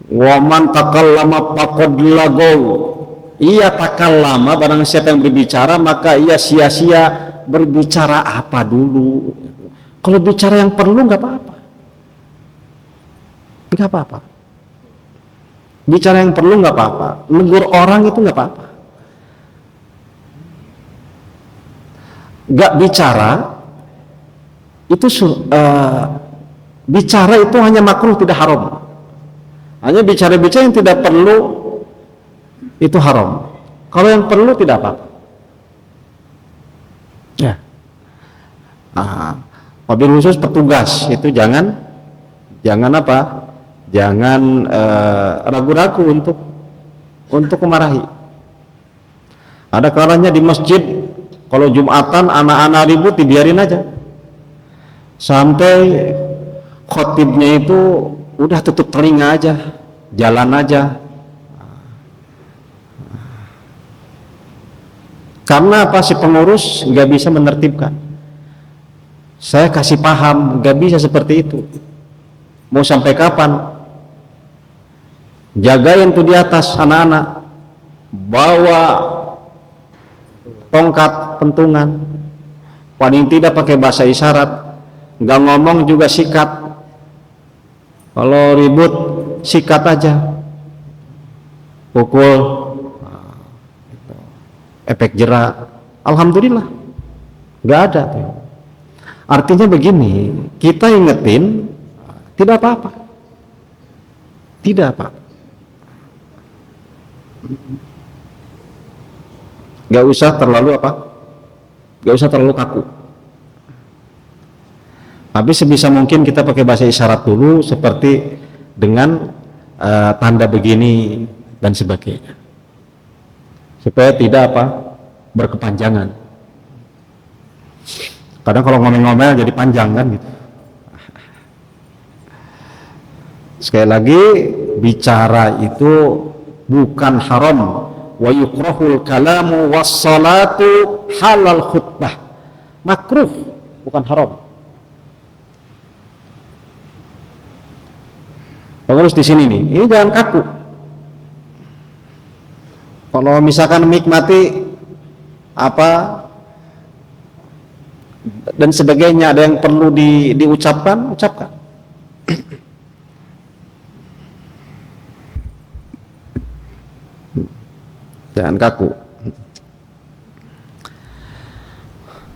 Waman takallama faqad lagaw. Ia takallama, barang siapa yang berbicara maka ia sia-sia. Berbicara apa dulu? Kalau bicara yang perlu nggak apa-apa. Bicara yang perlu nggak apa-apa. Negur orang itu nggak apa-apa. nggak bicara itu bicara itu hanya makruh, tidak haram. Hanya bicara-bicara yang tidak perlu itu haram. Kalau yang perlu tidak apa-apa. Ya. Mobil khusus petugas itu jangan apa? Jangan ragu-ragu untuk memarahi. Ada kalanya di masjid kalau Jumatan anak-anak ribut dibiarin aja. Sampai khotibnya itu udah tutup telinga aja, jalan aja. Karena apa? Si pengurus nggak bisa menertibkan. Saya kasih paham, nggak bisa seperti itu. Mau sampai kapan? Jagain tuh di atas anak-anak, bawa tongkat pentungan, paling tidak pakai bahasa isyarat, nggak ngomong juga sikat. Kalau ribut sikat aja, pukul, efek jerak. Alhamdulillah nggak ada tuh. Artinya begini, kita ingetin tidak apa-apa, tidak apa-apa. Nggak usah terlalu apa? Nggak usah terlalu kaku. Tapi sebisa mungkin kita pakai bahasa isyarat dulu, seperti dengan tanda begini dan sebagainya, supaya tidak apa? Berkepanjangan. Kadang kalau ngomel-ngomel jadi panjang kan gitu. Sekali lagi, bicara itu bukan haram. Wa yukrahul kalamu wassalatu halal khutbah. Makruh, bukan haram. Pengurus di sini nih, ini jangan kaku. Kalau misalkan menikmati apa dan sebagainya, ada yang perlu diucapkan, ucapkan. Jangan kaku.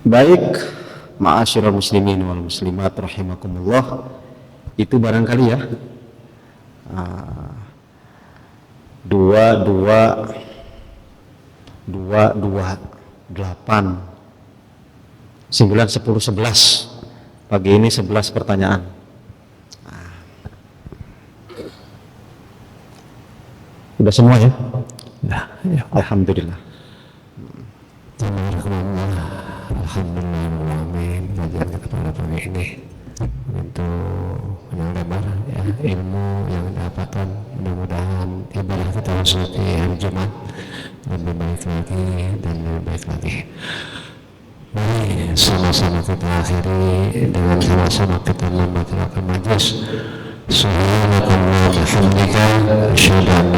Baik, ma'asyiral muslimin wal muslimat rahimakumullah, itu barangkali ya 8 9 10 11 pagi ini 11 pertanyaan. Sudah semua ya? Nah, ya. Alhamdulillah. Alhamdulillah, amin. Kajian kita pada pagi ini untuk menambah ya, ilmu yang didapatkan. Mudah-mudahan ibadah kita seperti hari Jumat lebih baik lagi dan lebih baik lagi. Mari sama-sama kita akhiri dengan sama-sama kita membacakan majlis. Subhanallah wa bihamdika, asyhadu an